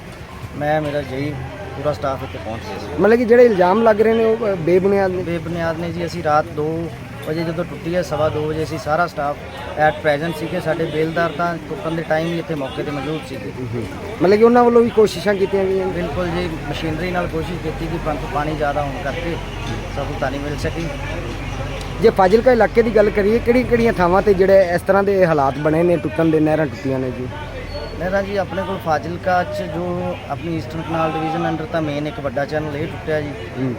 ਮੈਂ ਮੇਰਾ ਜਈ ਪੂਰਾ ਸਟਾਫ ਇੱਥੇ ਪਹੁੰਚ ਗਿਆ ਸੀ। ਮਤਲਬ ਕਿ ਜਿਹੜੇ ਇਲਜ਼ਾਮ ਲੱਗ ਰਹੇ ਨੇ ਉਹ ਬੇਬੁਨਿਆਦ ਨੇ? ਬੇਬੁਨਿਆਦ ਨੇ ਜੀ। ਅਸੀਂ ਰਾਤ 2 ਵਜੇ ਜਦੋਂ ਟੁੱਟੀ ਹੈ 2:15 ਵਜੇ ਅਸੀਂ ਸਾਰਾ ਸਟਾਫ ਐਟ ਪ੍ਰੈਜ਼ੈਂਟ ਸੀਗੇ। ਸਾਡੇ ਬੇਲਦਾਰ ਤਾਂ ਟੁੱਟਣ ਦੇ ਟਾਈਮ ਹੀ ਇੱਥੇ ਮੌਕੇ ਤੇ ਮੌਜੂਦ ਸੀਗੇ। ਮਤਲਬ ਕਿ ਉਹਨਾਂ ਵੱਲੋਂ ਵੀ ਕੋਸ਼ਿਸ਼ਾਂ ਕੀਤੀਆਂ ਗਈਆਂ? ਬਿਲਕੁਲ ਜੀ, ਮਸ਼ੀਨਰੀ ਨਾਲ ਕੋਸ਼ਿਸ਼ ਕੀਤੀ ਕਿ ਪਰੰਤੂ ਪਾਣੀ ਜ਼ਿਆਦਾ ਹੋਣ ਕਰਕੇ ਸਹੂਲਤ ਨਹੀਂ ਮਿਲ ਸਕੀ। ਜੇ ਫਾਜ਼ਿਲਕਾ ਇਲਾਕੇ ਦੀ ਗੱਲ ਕਰੀਏ, ਕਿਹੜੀਆਂ ਥਾਵਾਂ ਤੇ ਜਿਹੜੇ ਇਸ ਤਰ੍ਹਾਂ ਦੇ ਹਾਲਾਤ ਬਣੇ ਨੇ ਟੁੱਟਣ ਦੇ, ਨਹਿਰਾਂ ਟੁੱਟੀਆਂ ਨੇ ਜੀ? ਨਹਿਰਾਂ ਜੀ ਆਪਣੇ ਕੋਲ ਫਾਜ਼ਿਲਕਾ 'ਚ ਜੋ ਆਪਣੀ ਈਸਟਰਨ ਕਨਾਲ ਡਿਵੀਜ਼ਨ ਅੰਡਰ ਤਾਂ ਮੇਨ ਇੱਕ ਵੱਡਾ ਚੈਨਲ ਇਹ ਟੁੱਟਿਆ ਜੀ,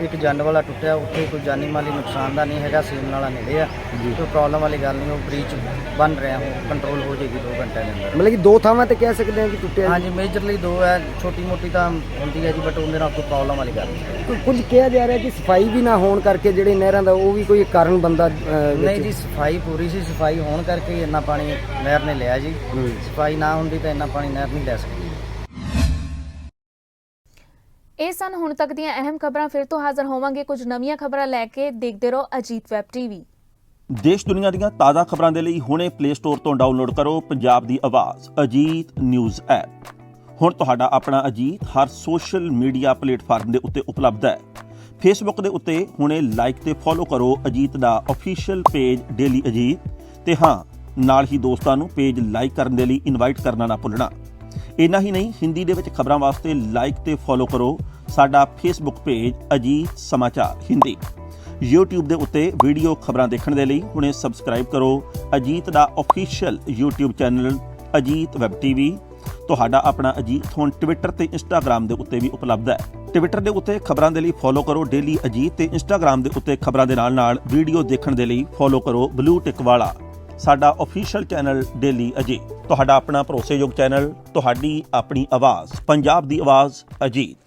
ਇੱਕ ਜੰਡ ਵਾਲਾ ਟੁੱਟਿਆ। ਉੱਥੇ ਕੋਈ ਜਾਨੀ ਮਾਲੀ ਨੁਕਸਾਨ ਦਾ ਨਹੀਂ ਹੈਗਾ, ਸੀਮ ਵਾਲਾ ਨੇੜੇ ਆ, ਕੋਈ ਪ੍ਰੋਬਲਮ ਵਾਲੀ ਗੱਲ ਨਹੀਂ। ਉਹ ਬ੍ਰੀਚ ਬਣ ਰਿਹਾ, ਉਹ ਕੰਟਰੋਲ ਹੋ ਜਾਏਗੀ 2 ਘੰਟਿਆਂ ਦੇ ਅੰਦਰ। ਮਤਲਬ ਕਿ 2 ਥਾਵਾਂ ਤੇ ਕਹਿ ਸਕਦੇ ਹਾਂ ਕਿ ਟੁੱਟਿਆ? ਹਾਂਜੀ, ਮੇਜਰਲੀ 2 ਹੈ, ਛੋਟੀ ਮੋਟੀ ਤਾਂ ਹੁੰਦੀ ਹੈ ਜੀ, ਬਟ ਉਹਦੇ ਨਾਲ ਕੋਈ ਪ੍ਰੋਬਲਮ ਵਾਲੀ ਗੱਲ ਨਹੀਂ। ਕੁਝ ਕਿਹਾ ਜਾ ਰਿਹਾ ਕਿ ਸਫਾਈ ਵੀ ਨਾ ਹੋਣ ਕਰਕੇ ਜਿਹੜੇ ਨਹਿਰਾਂ ਦਾ ਉਹ ਵੀ ਕੋਈ ਕਾਰਨ ਬੰਦਾ? ਨਹੀਂ ਜੀ, ਸਫਾਈ ਪੂਰੀ ਸੀ, ਸਫਾਈ ਹੋਣ ਕਰਕੇ ਇੰਨਾ ਪਾਣੀ ਨਹਿਰ ਨੇ ਲਿਆ ਜੀ। ਸਫਾਈ ਨਾ ਹੁੰਦੀ ਤਾਂ ਇੰਨਾ ਪਾਣੀ ਨਹਿਰ ਨਹੀਂ ਲੈ ਸਕਦੀ। ਇਹ ਸਨ ਹੁਣ ਤੱਕ ਦੀਆਂ ਅਹਿਮ ਖਬਰਾਂ। ਫਿਰ ਤੋਂ ਹਾਜ਼ਰ ਹੋਵਾਂਗੇ ਕੁਝ ਨਵੀਆਂ ਖਬਰਾਂ ਲੈ ਕੇ। ਦੇਖਦੇ ਰਹੋ ਅਜੀਤ ਵੈਬ ਟੀਵੀ। ਦੇਸ਼ ਦੁਨੀਆ ਦੀਆਂ ਤਾਜ਼ਾ ਖਬਰਾਂ ਦੇ ਲਈ ਹੁਣੇ ਪਲੇ ਸਟੋਰ ਤੋਂ ਡਾਊਨਲੋਡ ਕਰੋ ਪੰਜਾਬ ਦੀ ਆਵਾਜ਼ ਅਜੀਤ ਨਿਊਜ਼ ਐਪ। ਹੁਣ ਤੁਹਾਡਾ ਆਪਣਾ ਅਜੀਤ ਹਰ ਸੋਸ਼ਲ ਮੀਡੀਆ ਪਲੇਟਫਾਰਮ ਦੇ ਉੱਤੇ ਉਪਲਬਧ ਹੈ। ਫੇਸਬੁੱਕ ਦੇ ਉੱਤੇ ਹੁਣੇ ਲਾਈਕ ਤੇ ਫੋਲੋ ਕਰੋ ਅਜੀਤ ਦਾ ਅਫੀਸ਼ੀਅਲ ਪੇਜ ਡੇਲੀ ਅਜੀਤ, ਤੇ ਹਾਂ ਨਾਲ ਹੀ ਦੋਸਤਾਂ ਨੂੰ ਪੇਜ ਲਾਈਕ ਕਰਨ ਦੇ ਲਈ ਇਨਵਾਈਟ ਕਰਨਾ ਨਾ ਭੁੱਲਣਾ। ਇੰਨਾ ਹੀ ਨਹੀਂ, ਹਿੰਦੀ ਦੇ ਵਿੱਚ ਖਬਰਾਂ ਵਾਸਤੇ ਲਾਈਕ ਤੇ ਫੋਲੋ ਕਰੋ ਸਾਡਾ ਫੇਸਬੁੱਕ ਪੇਜ ਅਜੀਤ ਸਮਾਚਾਰ ਹਿੰਦੀ। YouTube ਦੇ ਉੱਤੇ ਵੀਡੀਓ ਖਬਰਾਂ ਦੇਖਣ ਦੇ ਲਈ ਹੁਣੇ ਸਬਸਕ੍ਰਾਈਬ ਕਰੋ ਅਜੀਤ ਦਾ official YouTube channel Ajit web TV. ਤੁਹਾਡਾ ਆਪਣਾ ਅਜੀਤ ਹੁਣ ਟਵਿੱਟਰ ਤੇ ਇੰਸਟਾਗ੍ਰਾਮ ਦੇ ਉੱਤੇ ਵੀ ਉਪਲਬਧ ਹੈ। ਟਵਿੱਟਰ ਦੇ ਉੱਤੇ ਖਬਰਾਂ ਦੇ ਲਈ ਫੋਲੋ ਕਰੋ ਡੇਲੀ ਅਜੀਤ, ਤੇ ਇੰਸਟਾਗ੍ਰਾਮ ਦੇ ਉੱਤੇ ਖਬਰਾਂ ਦੇ ਨਾਲ ਵੀਡੀਓ ਦੇਖਣ ਦੇ ਲਈ ਫੋਲੋ ਕਰੋ ਬਲੂ ਟਿਕ ਵਾਲਾ ਸਾਡਾ ਅਫੀਸ਼ੀਅਲ ਚੈਨਲ ਡੇਲੀ ਅਜੀਤ। ਤੁਹਾਡਾ ਆਪਣਾ ਭਰੋਸੇਯੋਗ ਚੈਨਲ, ਤੁਹਾਡੀ ਆਪਣੀ ਆਵਾਜ਼, ਪੰਜਾਬ ਦੀ ਆਵਾਜ਼ ਅਜੀਤ।